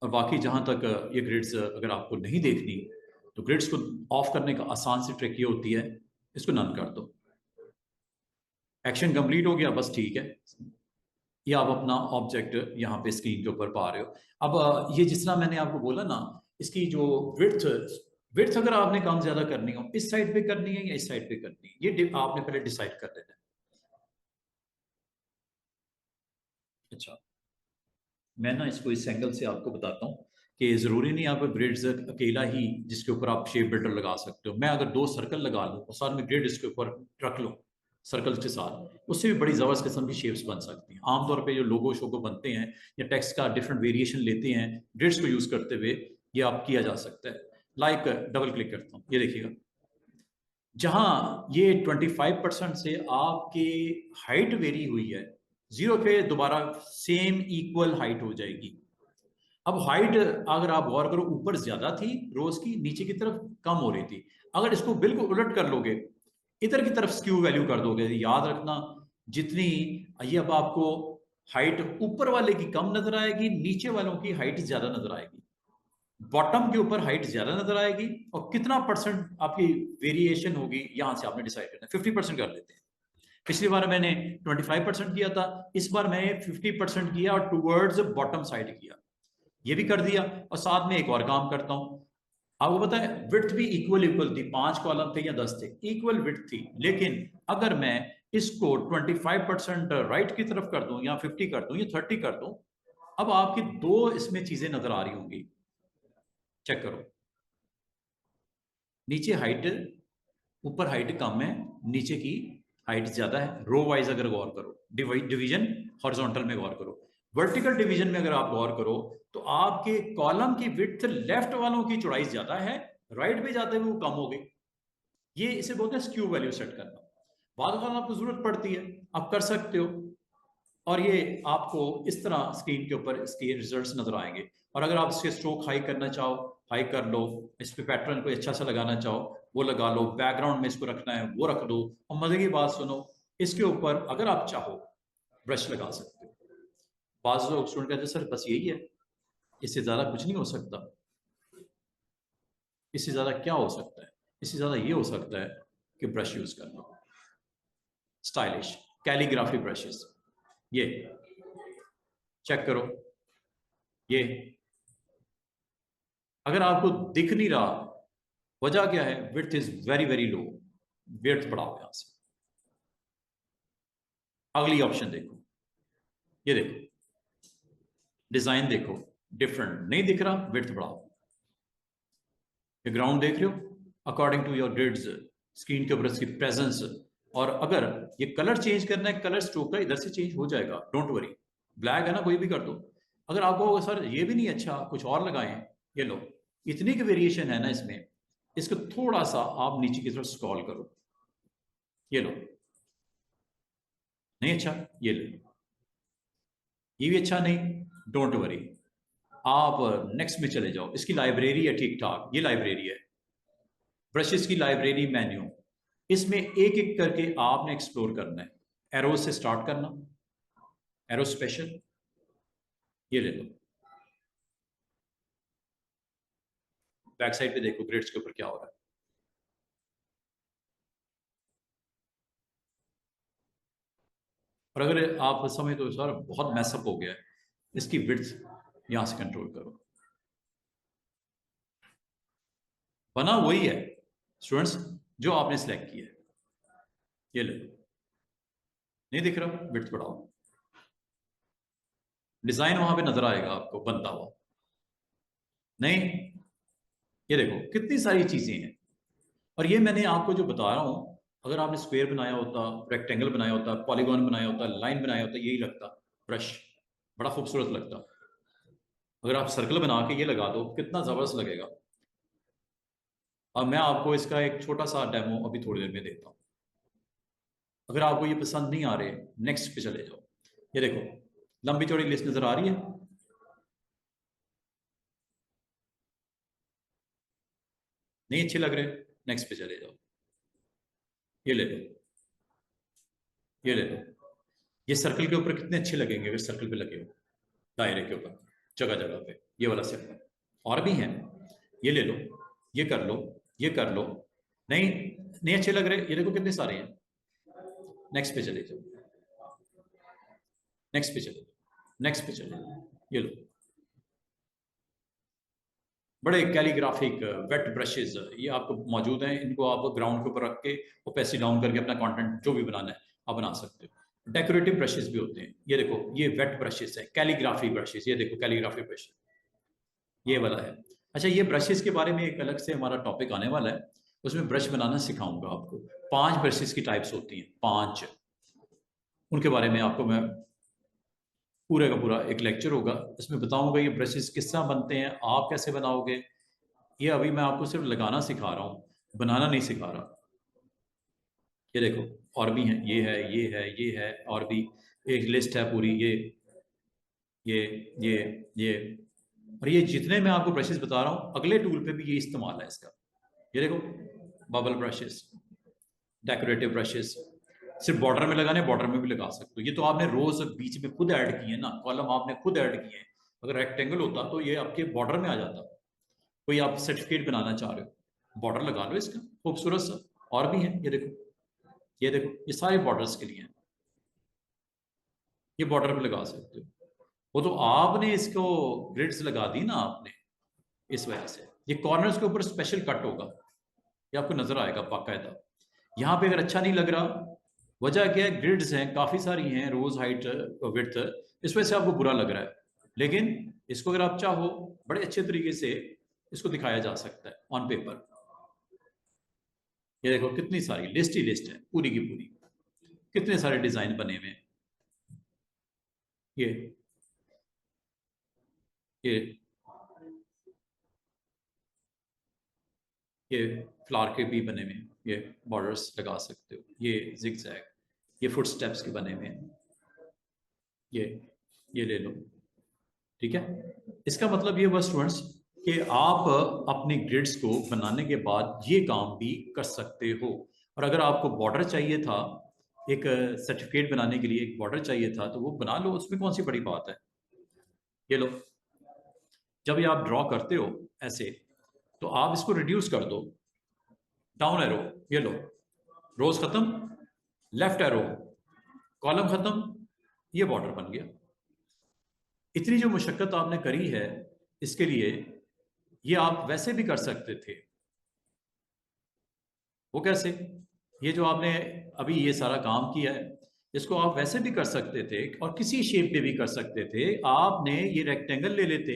और बाकी जहां तक ये ग्रिड्स अगर आपको नहीं देखनी, तो ग्रिड्स को ऑफ करने का आसान सी ट्रिक ये होती है, इसको नन कर दो। एक्शन कंप्लीट हो गया, बस ठीक है। ये आप अपना ऑब्जेक्ट यहाँ पे स्क्रीन के ऊपर पा रहे हो। अब ये जिस तरह मैंने आपको बोला ना, इसकी जो विड्थ विड्थ अगर आपने कम ज्यादा करनी हो, इस साइड पे करनी है या इस साइड पे करनी है, ये आपने पहले डिसाइड कर लेना है। अच्छा, मैं ना इसको इस एंगल से आपको बताता हूँ कि जरूरी नहीं आप ग्रिड्स अकेला ही जिसके ऊपर आप शेप बिल्डर लगा सकते हो। मैं अगर दो सर्कल लगा लूँ और साथ में ग्रिड इसके ऊपर रख लूँ सर्कल्स के साथ, उससे भी बड़ी जबरदस्त किस्म की शेप्स बन सकती हैं। आमतौर पे जो लोगो शोगो बनते हैं या टेक्स्ट का डिफरेंट वेरिएशन लेते हैं ग्रिड्स को यूज करते हुए, ये आप किया जा सकता है। लाइक डबल क्लिक करता हूँ, ये देखिएगा, जहां ये 25% से आपकी हाइट वेरी हुई है, जीरो पे दोबारा सेम इक्वल हाइट हो जाएगी। अब हाइट अगर आप गौर करो, ऊपर ज्यादा थी रोज की, नीचे की तरफ कम हो रही थी। अगर इसको बिल्कुल उलट कर लोगे, इधर की तरफ स्क्यू वैल्यू कर दोगे, याद रखना, जितनी ये अब आपको हाइट ऊपर वाले की कम नजर आएगी, नीचे वालों की हाइट ज्यादा नजर आएगी। बॉटम के ऊपर हाइट ज्यादा नजर आएगी, और कितना परसेंट आपकी वेरिएशन होगी यहां से आपने डिसाइड करना है। 50% कर लेते हैं। पिछली बार मैंने 25% किया था, इस बार मैंने 50% किया और टूवर्ड्स बॉटम साइड किया, ये भी कर दिया। और साथ में एक और काम करता हूं, आपको पता है विड्थ भी इक्वल इक्वल थी, 5 कॉलम थे या 10 थे, इक्वल विड्थ थी। लेकिन अगर मैं इसको 25% राइट की तरफ कर दूं या 50 कर दूं या 30 कर दूं, अब आपकी दो इसमें चीजें नजर आ रही होंगी। चेक करो, नीचे हाइट, ऊपर हाइट कम है, नीचे की हाइट ज्यादा है। रो वाइज अगर गौर करो, डिवीजन हॉरिजॉन्टल में गौर करो, वर्टिकल डिवीजन में अगर आप गौर करो, तो आपके कॉलम की विड्थ लेफ्ट वालों की चौड़ाई ज्यादा है, राइट पे जाते हुए वो कम हो गई। ये इसे बोलते हैं स्क्यू वैल्यू सेट करना। बाद में आपको जरूरत पड़ती है, आप कर सकते हो। और ये आपको इस तरह स्क्रीन के ऊपर इसके रिजल्ट्स नजर आएंगे। और अगर आप इसके स्ट्रोक हाई करना चाहो, हाई कर लो, इस पे पैटर्न कोई अच्छा सा लगाना चाहो वो लगा लो, बैकग्राउंड में इसको रखना है वो रख दो। और मजे की बात सुनो, इसके ऊपर अगर आप चाहो ब्रश लगा सकते हो। बाज लोग स्टूडेंट कहते हैं सर बस यही है, इससे ज्यादा कुछ नहीं हो सकता। इससे ज्यादा क्या हो सकता है? इससे ज्यादा ये हो सकता है कि ब्रश यूज कर लो, स्टाइलिश कैलीग्राफी ब्रशेस। ये चेक करो, ये अगर आपको दिख नहीं रहा, वजह क्या है? Width is very very low, width बढ़ाओ यहां से। अगली ऑप्शन देखो, ये देखो, डिजाइन देखो, डिफरेंट नहीं दिख रहा, विड्थ बढ़ाओ। ये ग्राउंड देख रहे हो, according to your grids screen के ऊपर इसकी प्रेजेंस। और अगर ये कलर चेंज करना है, कलर स्ट्रोक का इधर से चेंज हो जाएगा, डोंट वरी। ब्लैक है ना, कोई भी कर दो। अगर आपको सर ये भी नहीं अच्छा, कुछ और लगाएं, ये लो, इतनी की वेरिएशन है ना इसमें, इसको थोड़ा सा आप नीचे की तरफ स्क्रॉल करो, ये लो, नहीं अच्छा, ये ले लो, ये भी अच्छा नहीं, डोंट वरी। आप नेक्स्ट में चले जाओ, इसकी लाइब्रेरी है ठीक ठाक, ये लाइब्रेरी है, ब्रशेस की लाइब्रेरी मेन्यू। इसमें एक एक करके आपने एक्सप्लोर करना है। एरो से स्टार्ट करना, एरो स्पेशल, ये ले लो। बैक साइड पे देखो ग्रिड्स के ऊपर क्या हो रहा है। और अगर आप समझ तो सर बहुत मैसअप हो गया है, इसकी विड्थ यहां से कंट्रोल करो। बना वही है स्टूडेंट्स जो आपने सिलेक्ट किया है, ये ले लो। नहीं दिख रहा, विड्थ बढ़ाओ, डिजाइन वहां पे नजर आएगा आपको बनता हुआ। नहीं, ये देखो कितनी सारी चीजें हैं। और ये मैंने आपको जो बता रहा हूं, अगर आपने स्क्वायर बनाया होता, रेक्टेंगल बनाया होता, पॉलीगॉन बनाया होता, लाइन बनाया होता, यही लगता ब्रश, बड़ा खूबसूरत लगता। अगर आप सर्कल बना के ये लगा दो, कितना जबरदस्त लगेगा। अब मैं आपको इसका एक छोटा सा डेमो अभी थोड़ी देर में देता हूँ। अगर आपको ये पसंद नहीं आ रहे, नेक्स्ट पे चले जाओ। ये देखो, लंबी चौड़ी लिस्ट नजर आ रही है? नहीं अच्छे लग रहे? नेक्स्ट पे चले जाओ। ये ले लो, ये ले लो। ये सर्कल के ऊपर कितने अच्छे लगेंगे अगर सर्कल पे लगे हो, दायरे के ऊपर, जगह जगह पे ये वाला सर्कल। और भी हैं, ये ले लो, ये कर लो, ये कर लो। नहीं, नहीं अच्छे लग रहे, ये देखो कितने सारे हैं। नेक्स्ट पे चले जाओ, नेक्स्ट पे चले जाओ, नेक्स्ट पे चले जाओ। ये लो, बड़े कैलीग्राफिक वेट ब्रशेस ये आपको मौजूद हैं। इनको आप ग्राउंड के ऊपर रख के और पैसे डाउन करके अपना कंटेंट जो भी बनाना है आप बना सकते हो। डेकोरेटिव ब्रशेस भी होते हैं, ये देखो ये वेट ब्रशेस है, कैलीग्राफी ब्रशेस, ये देखो कैलीग्राफी ब्रश ये वाला है। अच्छा, ये ब्रशेस के बारे में एक अलग से हमारा टॉपिक आने वाला है, उसमें ब्रश बनाना सिखाऊंगा आपको। 5 ब्रशेस की टाइप्स होती हैं, 5, उनके बारे में आपको मैं पूरे का पूरा एक लेक्चर होगा, इसमें बताऊंगा ये ब्रशेस किस तरह बनते हैं, आप कैसे बनाओगे। ये अभी मैं आपको सिर्फ लगाना सिखा रहा हूँ, बनाना नहीं सिखा रहा। ये देखो, और भी हैं, ये है, ये है, ये है, और भी एक लिस्ट है पूरी। ये ये ये और ये जितने मैं आपको ब्रशेस बता रहा हूँ, अगले टूल पे भी ये इस्तेमाल है इसका। ये देखो, बबल ब्रशेस, डेकोरेटिव ब्रशेस, सिर्फ बॉर्डर में लगाने, बॉर्डर में भी लगा सकते हो। ये तो आपने रोज बीच में खुद ऐड किए ना, कॉलम आपने खुद ऐड किए हैं। अगर रेक्टेंगल होता तो ये आपके बॉर्डर में आ जाता। कोई आप सर्टिफिकेट बनाना चाह रहे हो, बॉर्डर लगा लो इसका खूबसूरत सा। और भी है, ये देखो, ये देखो, ये सारे बॉर्डर्स के लिए हैं, ये बॉर्डर पे लगा सकते हो। वो तो आपने इसको ग्रिड्स लगा दी ना आपने, इस वजह से ये कॉर्नर्स के ऊपर स्पेशल कट होगा, ये आपको नजर आएगा बाकायदा। यहाँ पे अगर अच्छा नहीं लग रहा, वजह क्या है, ग्रिड्स हैं काफी सारी हैं, रोज हाइट विड्थ, इस वजह से आपको बुरा लग रहा है। लेकिन इसको अगर आप चाहो, बड़े अच्छे तरीके से इसको दिखाया जा सकता है ऑन पेपर। ये देखो कितनी सारी लिस्ट ही लिस्ट है पूरी की पूरी, कितने सारे डिजाइन बने हुए हैं। ये ये ये फ्लावर के भी बने हुए हैं, ये बॉर्डर्स लगा सकते हो, ये जिगजैग, ये फुट स्टेप्स के बने हुए हैं। ये ये ले लो, ठीक है। इसका मतलब ये हुआ स्टूडेंट्स कि आप अपने ग्रिड्स को बनाने के बाद ये काम भी कर सकते हो। और अगर आपको बॉर्डर चाहिए था, एक सर्टिफिकेट बनाने के लिए एक बॉर्डर चाहिए था, तो वो बना लो, उसमें कौन सी बड़ी बात है। ये लो, जब ये आप ड्रॉ करते हो ऐसे, तो आप इसको रिड्यूस कर दो, डाउन एरो, ये लो, रोज खत्म, लेफ्ट एरो, कॉलम खत्म, ये बॉर्डर बन गया। इतनी जो मुशक्कत आपने करी है इसके लिए, ये आप वैसे भी कर सकते थे। वो कैसे? ये जो आपने अभी ये सारा काम किया है, इसको आप वैसे भी कर सकते थे और किसी शेप में भी कर सकते थे। आपने ये रेक्टेंगल ले लेते,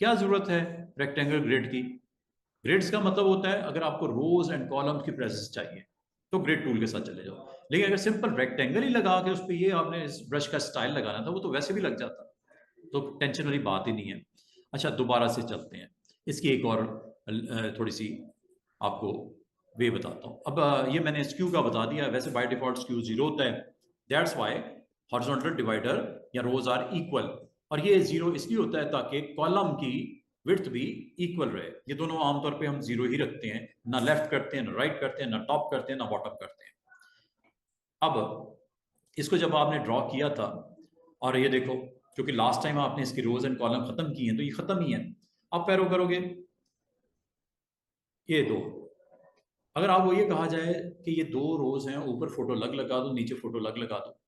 क्या जरूरत है रेक्टेंगल ग्रिड की? ग्रिड्स का मतलब होता है अगर आपको रोज एंड कॉलम की प्रेजेंस चाहिए तो ग्रिड टूल के साथ चले जाओ। लेकिन अगर सिंपल रेक्टेंगल ही लगा के उस पर ये आपने इस ब्रश का स्टाइल लगाना था, वो तो वैसे भी लग जाता, तो टेंशन वाली बात ही नहीं है। अच्छा, दोबारा से चलते हैं, इसकी एक और थोड़ी सी आपको वे बताता हूँ। अब ये मैंने स्क्यू का बता दिया, वैसे बाय डिफॉल्ट स्क्यू 0 होता है, दैट्स वाई हॉरिजॉन्टल डिवाइडर या रोज आर इक्वल। और ये 0 इसलिए होता है ताकि कॉलम की विड्थ भी इक्वल रहे। ये दोनों आमतौर पे हम 0 ही रखते हैं, ना लेफ्ट करते हैं, ना राइट करते हैं, ना टॉप करते हैं, ना बॉटम करते हैं। अब इसको जब आपने ड्रॉ किया था, और ये देखो, क्योंकि लास्ट टाइम आपने इसकी रोज एंड कॉलम खत्म की हैं, तो ये खत्म ही है। अब पैरो करोगे, ये दो, अगर आपको ये कहा जाए कि ये 2 रोज हैं, ऊपर फोटो लग लगा दो, नीचे फोटो लग लगा दो,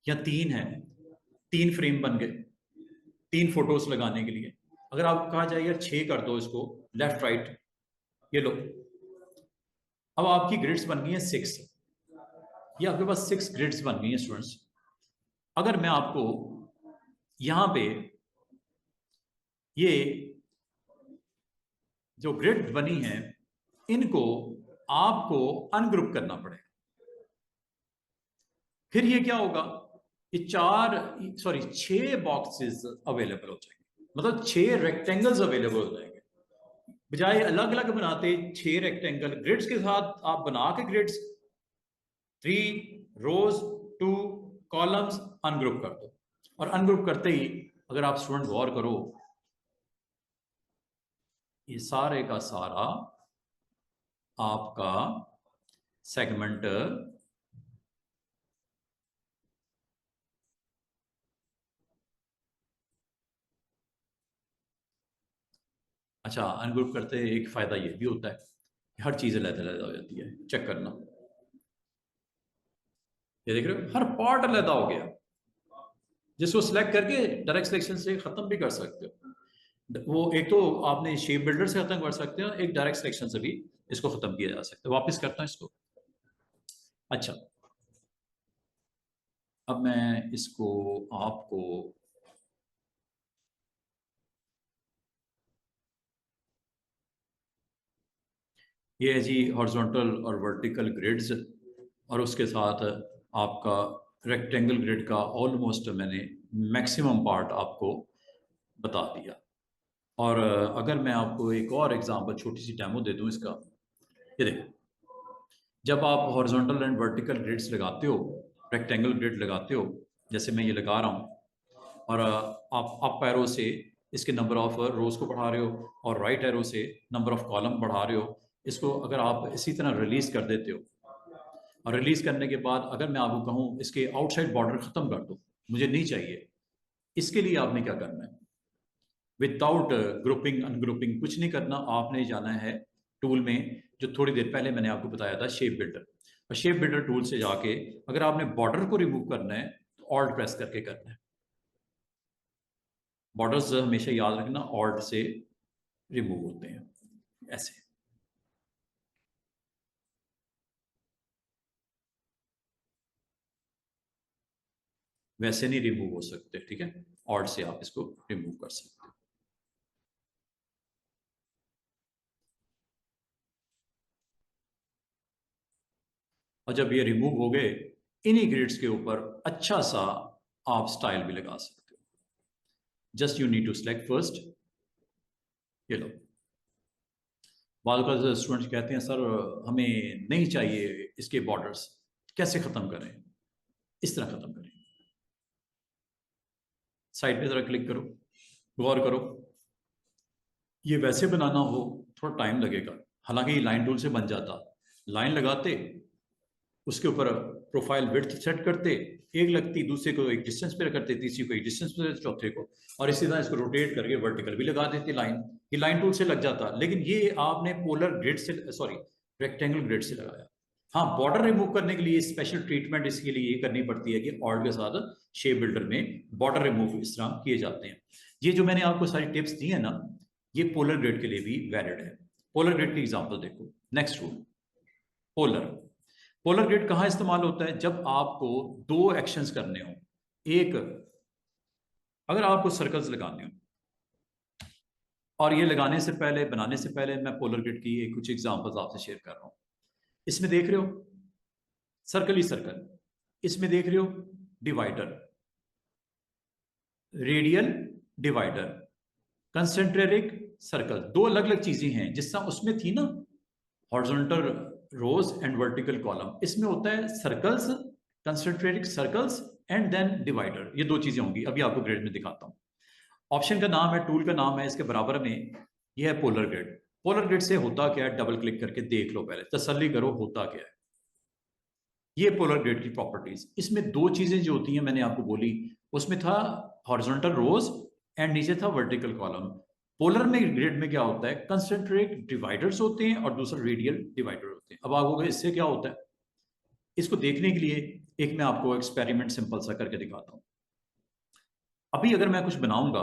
या 3 है, 3 फ्रेम बन गए 3 फोटोज लगाने के लिए। अगर आप कहा जाए यार 6 कर दो इसको, लेफ्ट राइट, ये लो, अब आपकी ग्रिड्स बन गई है 6। ये आपके पास 6 ग्रिड्स बन गई है स्टूडेंट्स। अगर मैं आपको यहां पे ये जो ग्रिड बनी है इनको आपको अनग्रुप करना पड़ेगा। फिर ये क्या होगा, ये 6 बॉक्सेस अवेलेबल हो जाएंगे, मतलब 6 रेक्टेंगल्स अवेलेबल हो जाएंगे। बजाय अलग अलग बनाते 6 रेक्टेंगल ग्रिड्स के साथ आप बना के ग्रिड्स 3 रोज 2 कॉलम्स अनग्रुप कर दो। और अनग्रुप करते ही अगर आप स्टूडेंट गौर करो, ये सारे का सारा आपका सेगमेंट अच्छा, अनग्रुप करते एक फायदा ये भी होता है कि हर चीज अलग-अलग हो जाती है। चेक करना, ये देख रहे हो हर पार्ट अलग हो गया, जिसको सिलेक्ट करके डायरेक्ट सिलेक्शन से खत्म भी कर सकते हो। वो एक तो आपने शेप बिल्डर से खत्म कर सकते हो, एक डायरेक्ट सिलेक्शन से भी इसको खत्म किया जा सकता है। वापस करता हूं इसको। अच्छा, अब मैं इसको आपको ये है जी हॉरिजॉन्टल और वर्टिकल ग्रिड्स, और उसके साथ आपका रेक्टेंगल ग्रिड का ऑलमोस्ट मैंने मैक्सिमम पार्ट आपको बता दिया। और अगर मैं आपको एक और एग्जांपल छोटी सी डेमो दे दूं इसका, ये देखो, जब आप हॉरिजॉन्टल एंड वर्टिकल ग्रिड्स लगाते हो, रेक्टेंगल ग्रिड लगाते हो, जैसे मैं ये लगा रहा हूँ, और आप अप एरो से इसके नंबर ऑफ रोज को बढ़ा रहे हो और राइट एरो से नंबर ऑफ कॉलम बढ़ा रहे हो, इसको अगर आप इसी तरह रिलीज कर देते हो, और रिलीज करने के बाद अगर मैं आपको कहूँ इसके आउटसाइड बॉर्डर खत्म कर दो, मुझे नहीं चाहिए, इसके लिए आपने क्या करना है, विदाउट ग्रुपिंग अनग्रुपिंग कुछ नहीं करना, आपने जाना है टूल में, जो थोड़ी देर पहले मैंने आपको बताया था, शेप बिल्डर। और शेप बिल्डर टूल से जाके अगर आपने बॉर्डर को रिमूव करना है तो ऑल्ट प्रेस करके करना है। बॉर्डर्स हमेशा याद रखना ऑल्ट से रिमूव होते हैं, ऐसे। वैसे नहीं रिमूव हो सकते, ठीक है, ऑल्ट से आप इसको रिमूव कर सकते हो। और जब ये रिमूव हो गए, इन्हीं ग्रिड्स के ऊपर अच्छा सा आप स्टाइल भी लगा सकते हो। Just you need to select first, ये लो। बाद का स्टूडेंट्स कहते हैं सर हमें नहीं चाहिए इसके बॉर्डर्स, कैसे खत्म करें? इस तरह खत्म करें, साइड पे जरा क्लिक करो, गौर करो, ये वैसे बनाना हो थोड़ा टाइम लगेगा, हालांकि लाइन टूल से बन जाता। लाइन लगाते, उसके ऊपर प्रोफाइल विड्थ सेट करते, एक लगती, दूसरे को एक डिस्टेंस पे करते, तीसरी को एक डिस्टेंस पे, चौथे को, और इसी तरह इसको रोटेट करके वर्टिकल भी लगा देते लाइन। ये लाइन टूल से लग जाता, लेकिन ये आपने पोलर ग्रिड से, सॉरी, रेक्टेंगल ग्रिड से लगाया। हाँ, बॉर्डर रिमूव करने के लिए स्पेशल ट्रीटमेंट इसके लिए ये करनी पड़ती है कि ऑर्ड के साथ शेप बिल्डर में बॉर्डर रिमूव इस तरह किए जाते हैं। ये जो मैंने आपको सारी टिप्स दी है ना, ये पोलर ग्रिड के लिए भी वैलिड है। पोलर ग्रिड की एग्जांपल देखो, next rule, polar. Polar grid कहाँ इस्तेमाल होता है? जब आपको दो एक्शंस करने हो। एक, अगर आपको सर्कल्स लगाने हो, और ये लगाने से पहले, बनाने से पहले मैं पोलर ग्रिड की एक कुछ एग्जांपल्स आपसे शेयर कर रहा हूं। इसमें देख रहे हो सर्कल ही सर्कल, इसमें देख रहे हो divider, radial divider, concentric circle, दो अलग अलग चीजें हैं। जिस तरह उसमें थी ना horizontal rows and vertical column, इसमें होता है circles, concentric circles and then divider, ये दो चीजें होंगी। अभी आपको ग्रिड में दिखाता हूं। ऑप्शन का नाम है, टूल का नाम है, इसके बराबर में यह है पोलर ग्रिड। पोलर ग्रिड से होता क्या है, डबल क्लिक करके देख लो, पहले तसल्ली करो होता क्या है। ये पोलर ग्रिड की प्रॉपर्टीज, इसमें दो चीजें जो होती हैं मैंने आपको बोली, उसमें था हॉरिजॉन्टल रोज एंड नीचे था वर्टिकल कॉलम। पोलर में ग्रिड में क्या होता है, कंसेंट्रिक डिवाइडर्स होते हैं और दूसरा रेडियल डिवाइडर होते हैं। अब आप इससे क्या होता है, इसको देखने के लिए एक मैं आपको एक्सपेरिमेंट सिंपल सा करके दिखाता हूं। अभी अगर मैं कुछ बनाऊंगा,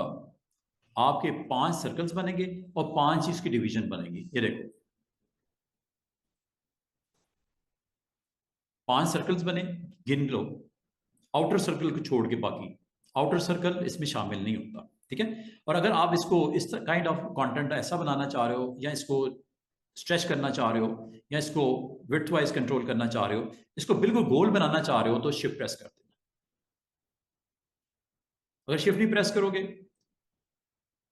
आपके 5 सर्कल्स बनेंगे और 5 इसकी डिवीजन बनेगी। ये देखो 5 सर्कल्स बने, गिन लो। आउटर सर्कल को छोड़ के बाकी, आउटर सर्कल इसमें शामिल नहीं होता, ठीक है। और अगर आप इसको इस काइंड ऑफ कंटेंट ऐसा बनाना चाह रहे हो, या इसको स्ट्रेच करना चाह रहे हो, या इसको विड्थ वाइज कंट्रोल करना चाह रहे हो, इसको बिल्कुल गोल बनाना चाह रहे हो, तो शिफ्ट प्रेस कर देना। अगर शिफ्ट नहीं प्रेस करोगे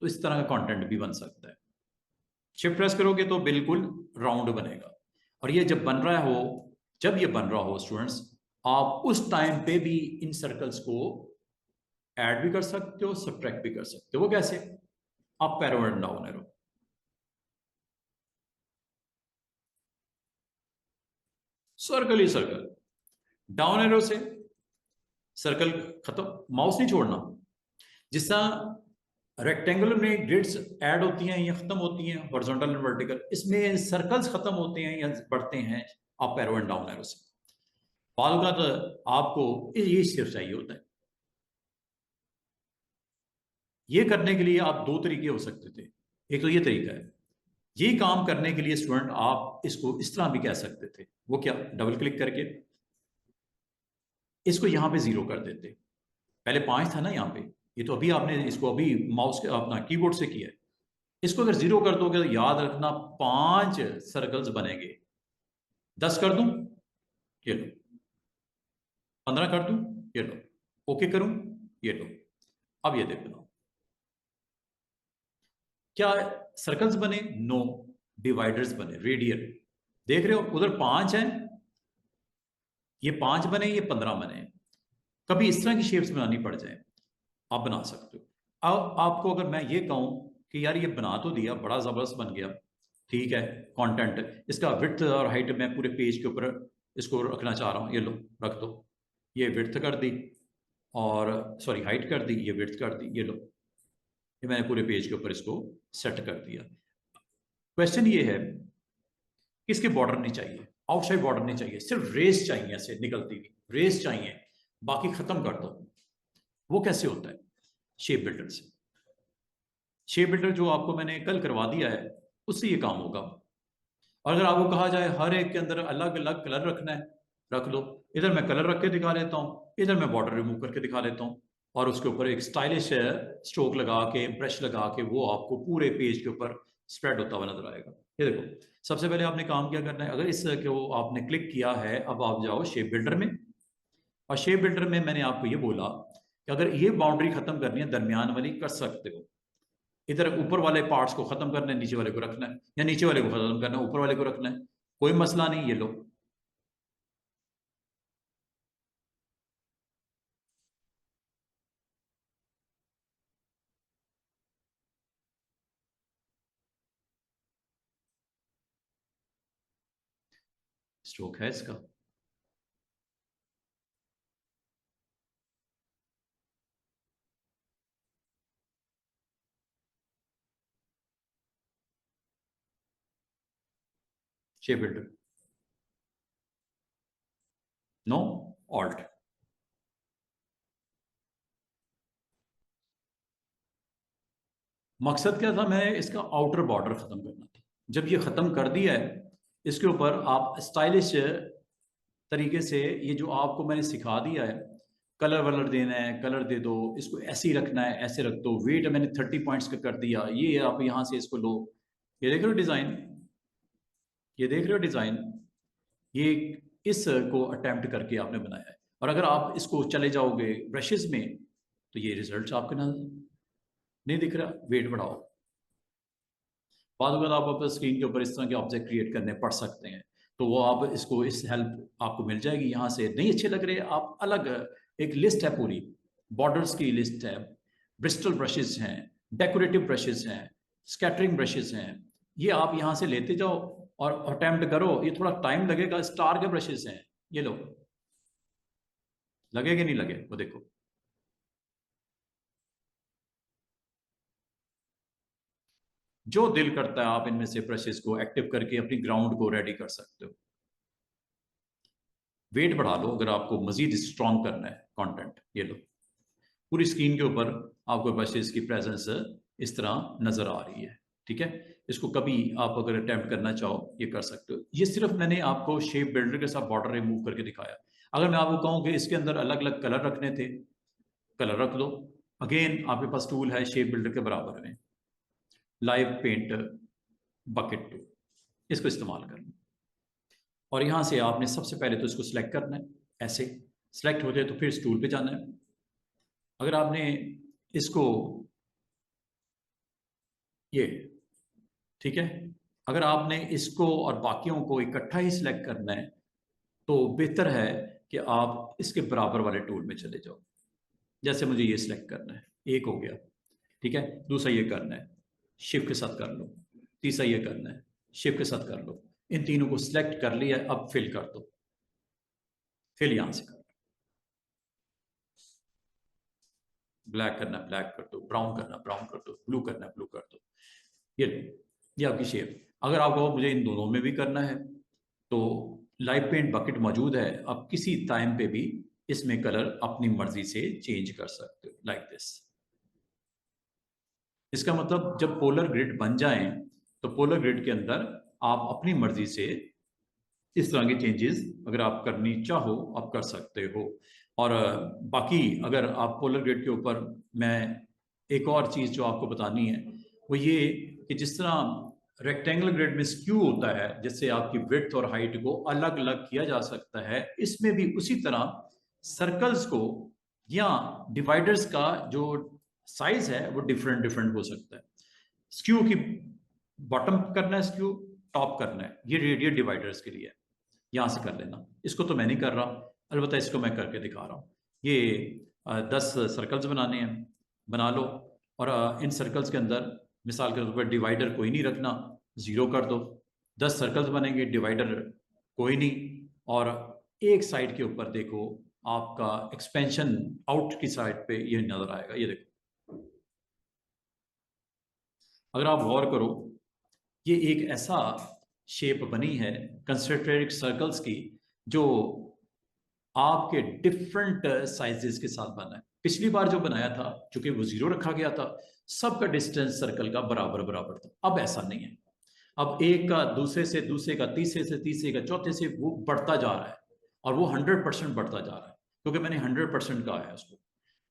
तो इस तरह का कंटेंट भी बन सकता है। शिफ्ट प्रेस करोगे तो बिल्कुल राउंड बनेगा। और ये जब बन रहा हो, जब ये बन रहा हो स्टूडेंट्स, आप उस टाइम पे भी इन सर्कल्स को ऐड भी कर सकते हो, सब्ट्रैक्ट भी कर सकते हो। वो कैसे? आप पैरो and down arrow, circle he circle, down arrow से सर्कल खत्म, माउस नहीं छोड़ना। जिस तरह रेक्टेंगुलर में ग्रिड्स ऐड होती हैं या खत्म होती हैं, हॉरिजॉन्टल एंड वर्टिकल, इसमें सर्कल्स खत्म होते हैं या बढ़ते हैं up arrow and down arrow से। बाल का तो आपको ये सिर्फ चाहिए होता है। ये करने के लिए आप दो तरीके हो सकते थे। एक तो ये तरीका है, ये काम करने के लिए स्टूडेंट आप इसको इस तरह भी कह सकते थे। वो क्या? डबल क्लिक करके इसको यहां पे 0 कर देते। पहले 5 था ना यहाँ पे, ये तो अभी आपने इसको अभी माउस के अपना कीबोर्ड से किया है। इसको अगर 0 कर दोगे तो याद रखना 5 सर्कल्स बनेंगे। 10 कर दूं, ये लो। 15 कर दूं, ये लो। ओके करूं, ये लो। अब ये देखो, क्या सर्कल्स बने? नो, डिवाइडर्स बने, रेडियल। देख रहे हो उधर 5 है, ये 5 बने, ये 15 बने। कभी इस तरह की शेप्स बनानी पड़ जाए, आप बना सकते हो। अब आपको अगर मैं ये कहूं कि यार ये बना तो दिया, बड़ा जबरदस्त बन गया, ठीक है, कंटेंट इसका विड्थ और हाइट मैं पूरे पेज के ऊपर इसको रखना चाह रहा हूं, ये लो, रख दो। ये विड्थ कर दी, और सॉरी हाइट कर दी, ये विड्थ कर दी, ये लो। ये मैंने पूरे पेज के ऊपर इसको सेट कर दिया। क्वेश्चन ये है कि इसके बॉर्डर नहीं चाहिए, आउटसाइड बॉर्डर नहीं चाहिए, सिर्फ रेस चाहिए, ऐसे निकलती हुई रेस चाहिए, बाकी खत्म कर दो। वो कैसे होता है? शेप बिल्डर से। शेप बिल्डर जो आपको मैंने कल करवा दिया है, उससे ये काम होगा। और अगर आपको कहा जाए हर एक के अंदर अलग अलग कलर रखना है, रख लो। इधर मैं कलर रख के दिखा देता हूँ, इधर मैं बॉर्डर रिमूव करके दिखा देता हूँ, और उसके ऊपर एक स्टाइलिश स्ट्रोक लगा के, ब्रश लगा के, वो आपको पूरे पेज के ऊपर स्प्रेड होता हुआ नजर आएगा। ये देखो, सबसे पहले आपने काम क्या करना है, अगर इस को आपने क्लिक किया है, अब आप जाओ शेप बिल्डर में। और शेप बिल्डर में मैंने आपको ये बोला कि अगर ये बाउंड्री खत्म करनी है, दरमियान वाली कर सकते हो। इधर ऊपर वाले पार्ट्स को खत्म करना है, नीचे वाले को रखना है, या नीचे वाले को खत्म करना है, ऊपर वाले को रखना है, कोई मसला नहीं। ये लो, स्ट्रोक है इसका। Shape builder, no, alt. मकसद क्या था? मैं इसका आउटर बॉर्डर खत्म करना था। जब ये खत्म कर दिया है, इसके ऊपर आप स्टाइलिश तरीके से, ये जो आपको मैंने सिखा दिया है, कलर वलर देना है, कलर दे दो, इसको ऐसे ही रखना है, ऐसे रख दो, वेट मैंने 30 पॉइंट्स का कर दिया, ये आप यहां से इसको लो। ये देख रहे हो डिजाइन, ये देख रहे हो डिजाइन, ये इस को अटेम्प्ट करके आपने बनाया है। और अगर आप इसको चले जाओगे ब्रशेस में, तो ये रिजल्ट्स आपके ना नहीं दिख रहा। वेट बढ़ाओ, बाद में आप अपने स्क्रीन के ऊपर इस तरह के ऑब्जेक्ट क्रिएट करने पड़ सकते हैं, तो वो आप इसको, इस हेल्प आपको मिल जाएगी यहाँ से। नहीं अच्छे लग रहे, आप अलग, एक लिस्ट है पूरी, बॉर्डर्स की लिस्ट है, ब्रिस्टल ब्रशेस हैं, डेकोरेटिव ब्रशेस हैं, स्कैटरिंग ब्रशेस हैं, ये आप यहाँ से लेते जाओ और अटेम्प्ट करो। ये थोड़ा टाइम लगेगा, स्टार के ब्रशेस हैं, ये लो। लगे कि नहीं लगे वो देखो। जो दिल करता है आप इनमें से ब्रशेस को एक्टिव करके अपनी ग्राउंड को रेडी कर सकते हो। वेट बढ़ा लो अगर आपको मजीद स्ट्रॉन्ग करना है कंटेंट। ये लो, पूरी स्क्रीन के ऊपर आपको बस इसकी प्रेजेंस इस तरह नजर आ रही है। ठीक है, इसको कभी आप अगर अटेम्प्ट करना चाहो ये कर सकते हो। ये सिर्फ मैंने आपको शेप बिल्डर के साथ बॉर्डर रिमूव करके दिखाया। अगर मैं आपको कहूँ कि इसके अंदर अलग अलग कलर रखने थे, कलर रख दो। अगेन आपके पास टूल है शेप बिल्डर के बराबर में, लाइव पेंट बकेट टूल, इसको इस्तेमाल करना। और यहां से आपने सबसे पहले तो इसको सिलेक्ट करना है, ऐसे सिलेक्ट हो जाए तो फिर इस टूल पे जाना है। अगर आपने इसको ये, ठीक है, अगर आपने इसको और बाकियों को इकट्ठा ही सिलेक्ट करना है तो बेहतर है कि आप इसके बराबर वाले टूल में चले जाओ। जैसे मुझे ये सिलेक्ट करना है, एक हो गया, ठीक है, दूसरा ये करना है, शिफ्ट के साथ कर लो, तीसरा ये करना है, शिफ्ट के साथ कर लो। इन तीनों को सिलेक्ट कर लिया, अब फिल कर दो, फिल यहां से कर दो, ब्लैक करना ब्लैक कर दो, ब्राउन करना ब्राउन कर दो, ब्लू करना ब्लू कर दो। ये लो, ये आपकी शेप। अगर आपको मुझे इन दोनों में भी करना है तो लाइव पेंट बकेट मौजूद है, आप किसी टाइम पे भी इसमें कलर अपनी मर्जी से चेंज कर सकते हो, लाइक दिस। इसका मतलब जब पोलर ग्रिड बन जाए तो पोलर ग्रिड के अंदर आप अपनी मर्जी से इस तरह की चेंजेस अगर आप करनी चाहो आप कर सकते हो। और बाकी अगर आप पोलर ग्रिड के ऊपर, मैं एक और चीज जो आपको बतानी है वो ये कि जिस तरह रेक्टेंगल ग्रिड में स्क्यू होता है, जिससे आपकी विड्थ और हाइट को अलग अलग किया जा सकता है, इसमें भी उसी तरह सर्कल्स को या डिवाइडर्स का जो साइज है वो डिफरेंट डिफरेंट हो सकता है। स्क्यू की बॉटम करना है, स्क्यू टॉप करना है, ये रेडियल डिवाइडर्स के लिए है, यहां से कर लेना। इसको तो मैं नहीं कर रहा, अलबत्ता इसको मैं करके दिखा रहा हूँ। ये 10 सर्कल्स बनाने हैं, बना लो। और इन सर्कल्स के अंदर मिसाल के तौर पर डिवाइडर कोई नहीं रखना, 0 कर दो। 10 सर्कल्स बनेंगे, डिवाइडर कोई नहीं। और एक साइड के ऊपर देखो आपका एक्सपेंशन आउट की साइड पे ये नजर आएगा, ये देखो। अगर आप गौर करो, ये एक ऐसा शेप बनी है कंसेंट्रिक सर्कल्स की जो आपके डिफरेंट साइजेस के साथ बना है। पिछली बार जो बनाया था चूंकि वो 0 रखा गया था, सबका डिस्टेंस सर्कल का बराबर बराबर था। अब ऐसा नहीं है, अब एक का दूसरे का तीसरे का चौथे से वो बढ़ता जा रहा है, और वो 100% बढ़ता जा रहा है क्योंकि मैंने 100% कहा है उसको।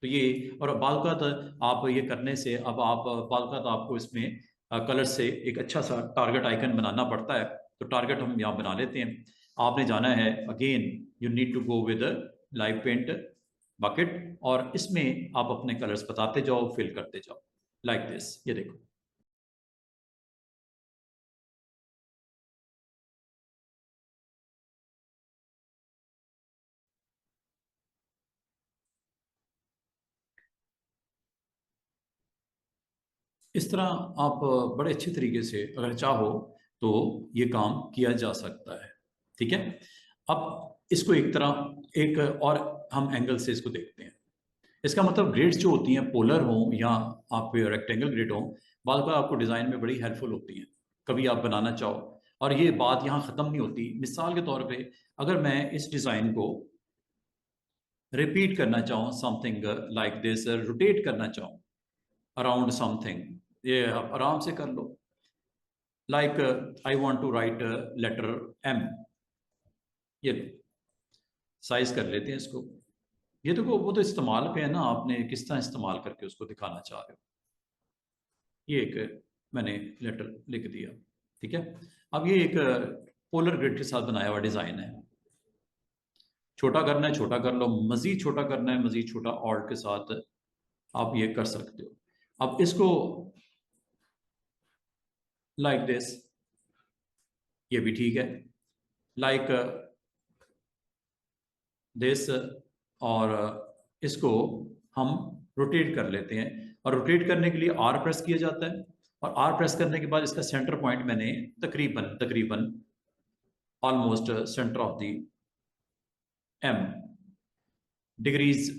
तो ये, और बालकात आप ये करने से अब आप बालकात आपको इसमें कलर से एक अच्छा सा टारगेट आइकन बनाना पड़ता है। तो टारगेट हम यहाँ बना लेते हैं। आपने जाना है, again you need to go with live paint bucket, और इसमें आप अपने कलर्स बताते जाओ, फिल करते जाओ, लाइक दिस। ये देखो, इस तरह आप बड़े अच्छे तरीके से अगर चाहो तो ये काम किया जा सकता है। ठीक है, अब इसको एक तरह एक और हम एंगल से इसको देखते हैं। इसका मतलब ग्रिड्स जो होती हैं, पोलर हो या आप रेक्टेंगल ग्रिड हो, बाद में आपको डिज़ाइन में बड़ी हेल्पफुल होती हैं कभी आप बनाना चाहो। और ये बात यहाँ ख़त्म नहीं होती। मिसाल के तौर पे अगर मैं इस डिज़ाइन को रिपीट करना चाहूँ, समथिंग लाइक दिस, रोटेट करना चाहूँ अराउंड समथिंग, ये आप आराम से कर लो। Like I want to write letter M, ये लो, साइज कर लेते हैं इसको। ये देखो, वो तो इस्तेमाल पे है ना, आपने किस तरह इस्तेमाल करके उसको दिखाना चाह रहे हो। ये एक मैंने लेटर लिख दिया, ठीक है। अब ये एक पोलर ग्रिड के साथ बनाया हुआ डिज़ाइन है। छोटा करना है छोटा कर लो, मज़ीद छोटा करना है मज़ीद छोटा, ऑल्ट के साथ आप ये कर सकते हो। अब इसको लाइक दिस, ये भी ठीक है, लाइक दिस। और इसको हम रोटेट कर लेते हैं, और रोटेट करने के लिए आर प्रेस किया जाता है। और आर प्रेस करने के बाद इसका सेंटर पॉइंट मैंने तकरीबन तकरीबन almost centre of the M degrees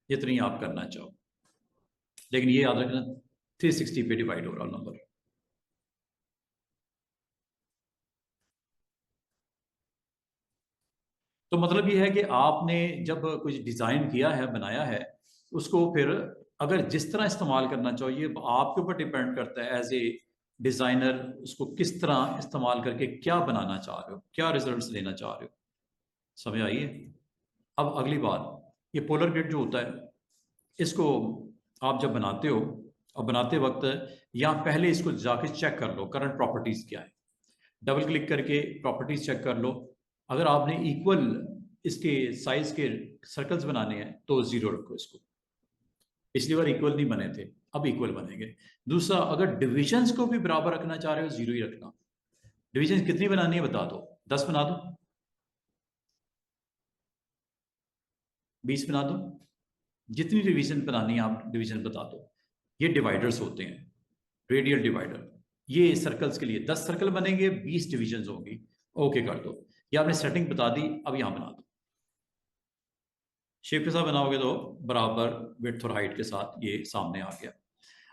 जितनी आप करना चाहो, लेकिन ये याद रखना 360 पे डिवाइड हो रहा नंबर। तो मतलब ये है कि आपने जब कुछ डिज़ाइन किया है, बनाया है, उसको फिर अगर जिस तरह इस्तेमाल करना चाहिए आपके ऊपर डिपेंड करता है। एज ए डिज़ाइनर उसको किस तरह इस्तेमाल करके क्या बनाना चाह रहे हो, क्या रिजल्ट्स लेना चाह रहे हो, समझ आइए। अब अगली बात, ये पोलर ग्रिड जो होता है, इसको आप जब बनाते हो और बनाते वक्त यहाँ पहले इसको जाके चेक कर लो करंट प्रॉपर्टीज़ क्या है। डबल क्लिक करके प्रॉपर्टीज चेक कर लो। अगर आपने इक्वल इसके साइज के सर्कल्स बनाने हैं तो 0 रखो इसको। पिछली बार इक्वल नहीं बने थे, अब इक्वल बनेंगे। दूसरा, अगर डिविजन्स को भी बराबर रखना चाह रहे हो 0 ही रखना। डिविजन कितनी बनानी है बता दो, 10 बना दो, 20 बना दो, जितनी डिवीजन बनानी है आप डिवीजन बता दो। ये डिवाइडर्स होते हैं, रेडियल डिवाइडर। ये सर्कल्स के लिए 10 सर्कल बनेंगे, 20 डिवीजन होंगी। ओके कर दो, ये आपने सेटिंग बता दी। अब यहां बना दो, शेप के साथ बनाओगे तो बराबर विड्थ और हाइट के साथ ये सामने आ गया।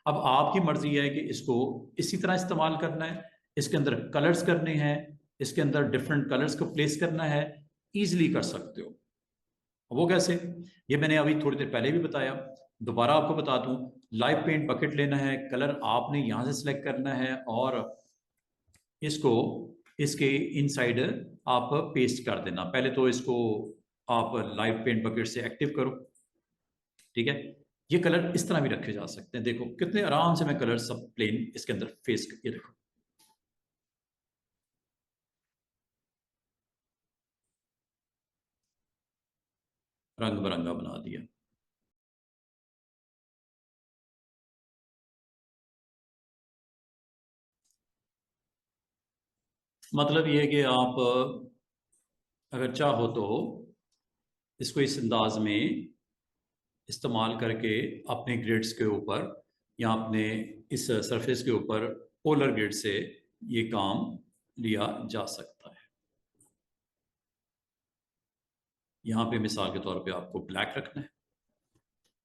अब आपकी मर्जी है कि इसको इसी तरह इस्तेमाल करना है, इसके अंदर कलर्स करने हैं, इसके अंदर डिफरेंट कलर्स को प्लेस करना है, इजीली कर सकते हो। वो कैसे, ये मैंने अभी थोड़ी देर पहले भी बताया, दोबारा आपको बता दूं। लाइव पेंट बकेट लेना है, कलर आपने यहां से सिलेक्ट करना है और इसको इसके इनसाइड आप पेस्ट कर देना। पहले तो इसको आप लाइव पेंट बकेट से एक्टिव करो, ठीक है। ये कलर इस तरह भी रखे जा सकते हैं, देखो कितने आराम से मैं कलर सब प्लेन इसके अंदर फेस करके, देखो रंग बिरंगा बना दिया। मतलब ये है कि आप अगर चाहो तो इसको इस अंदाज में इस्तेमाल करके अपने ग्रिड्स के ऊपर या अपने इस सरफेस के ऊपर पोलर ग्रिड से ये काम लिया जा सकता है। यहाँ पे मिसाल के तौर पे आपको ब्लैक रखना है,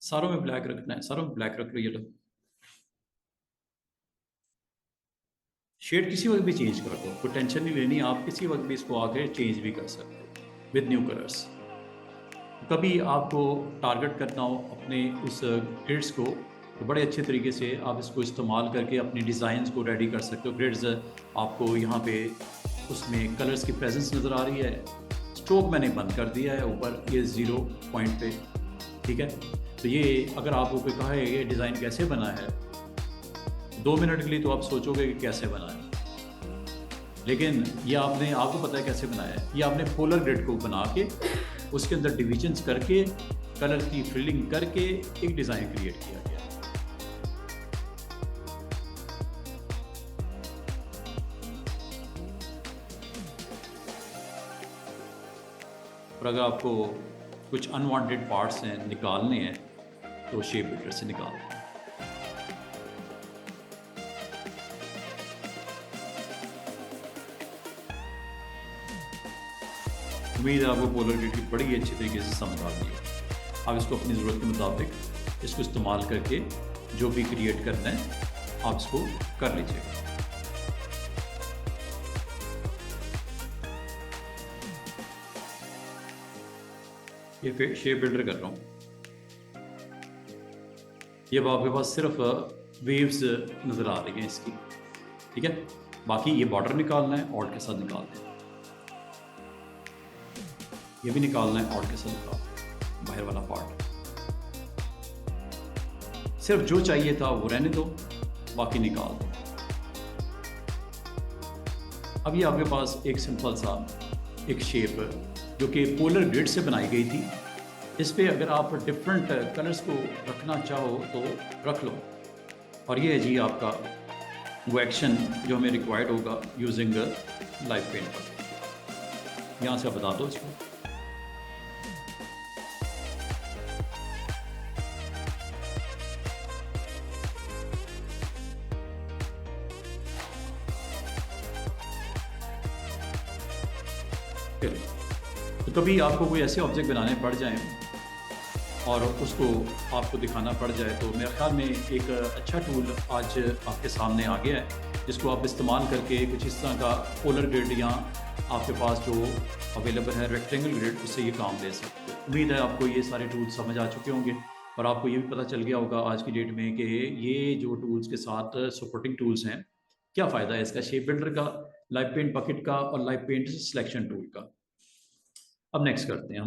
सारों में ब्लैक रखना है, सारों में ब्लैक रख लो। ये लो, शेड किसी वक्त भी चेंज कर दो, कोई टेंशन नहीं लेनी, आप किसी वक्त भी इसको आके चेंज भी कर सकते हो विद न्यू कलर्स। कभी आपको टारगेट करना हो अपने उस ग्रिड्स को, तो बड़े अच्छे तरीके से आप इसको इस्तेमाल करके अपनी डिज़ाइंस को रेडी कर सकते हो। ग्रिड्स आपको यहाँ पे उसमें कलर्स की प्रेजेंस नज़र आ रही है। स्ट्रोक मैंने बंद कर दिया है ऊपर, ये 0 पॉइंट पे, ठीक है। तो ये अगर आपको कोई कहा है ये डिज़ाइन कैसे बना है, 2 मिनट के लिए तो आप सोचोगे कि कैसे बना है, लेकिन ये आपको पता है कैसे बनाया है। ये आपने पोलर ग्रिड को बना के उसके अंदर डिविजन्स करके कलर की फिलिंग करके एक डिज़ाइन क्रिएट किया गया। और अगर आपको कुछ अनवांटेड पार्ट्स हैं निकालने हैं तो शेप बिल्डर से निकाल दें। उम्मीद है आपको पोलर ग्रिड की बड़ी अच्छी तरीके से समझ आ गई है। आप इसको अपनी ज़रूरत के मुताबिक इसको इस्तेमाल करके जो भी क्रिएट करना है आप इसको कर लीजिएगा। ये शेप बिल्डर कर रहा हूँ। ये अब आपके पास सिर्फ वेव्स नज़र आ रही हैं इसकी, ठीक है। बाकी ये बॉर्डर निकालना है, ऑल्ट के साथ निकालते हैं। ये भी निकालना है, ऑल्ट के साथ निकाल बाहर वाला पार्ट। सिर्फ जो चाहिए था वो रहने दो, बाकी निकाल दो। अब ये आपके पास एक सिंपल सा एक शेप जो कि पोलर ग्रिड से बनाई गई थी, इस पर अगर आप डिफरेंट कलर्स को रखना चाहो तो रख लो। और ये है जी आपका वो एक्शन जो हमें रिक्वायर्ड होगा यूजिंग लाइव पेंट पर। यहाँ से आप बता दो इसको। तो कभी आपको कोई ऐसे ऑब्जेक्ट बनाने पड़ जाएं और उसको आपको दिखाना पड़ जाए, तो मेरे ख्याल में एक अच्छा टूल आज आपके सामने आ गया है जिसको आप इस्तेमाल करके कुछ इस तरह का पोलर ग्रिड या आपके पास जो अवेलेबल है रेक्टेंगल ग्रिड, उससे ये काम ले सकते हो। उम्मीद है आपको ये सारे टूल्स समझ आ चुके होंगे और आपको ये भी पता चल गया होगा आज की डेट में कि ये जो टूल्स के साथ सपोर्टिंग टूल्स हैं, क्या फ़ायदा है इसका, शेप बिल्डर का, लाइव पेंट बकेट का और लाइव पेंट सिलेक्शन टूल का। अब नेक्स्ट करते हैं।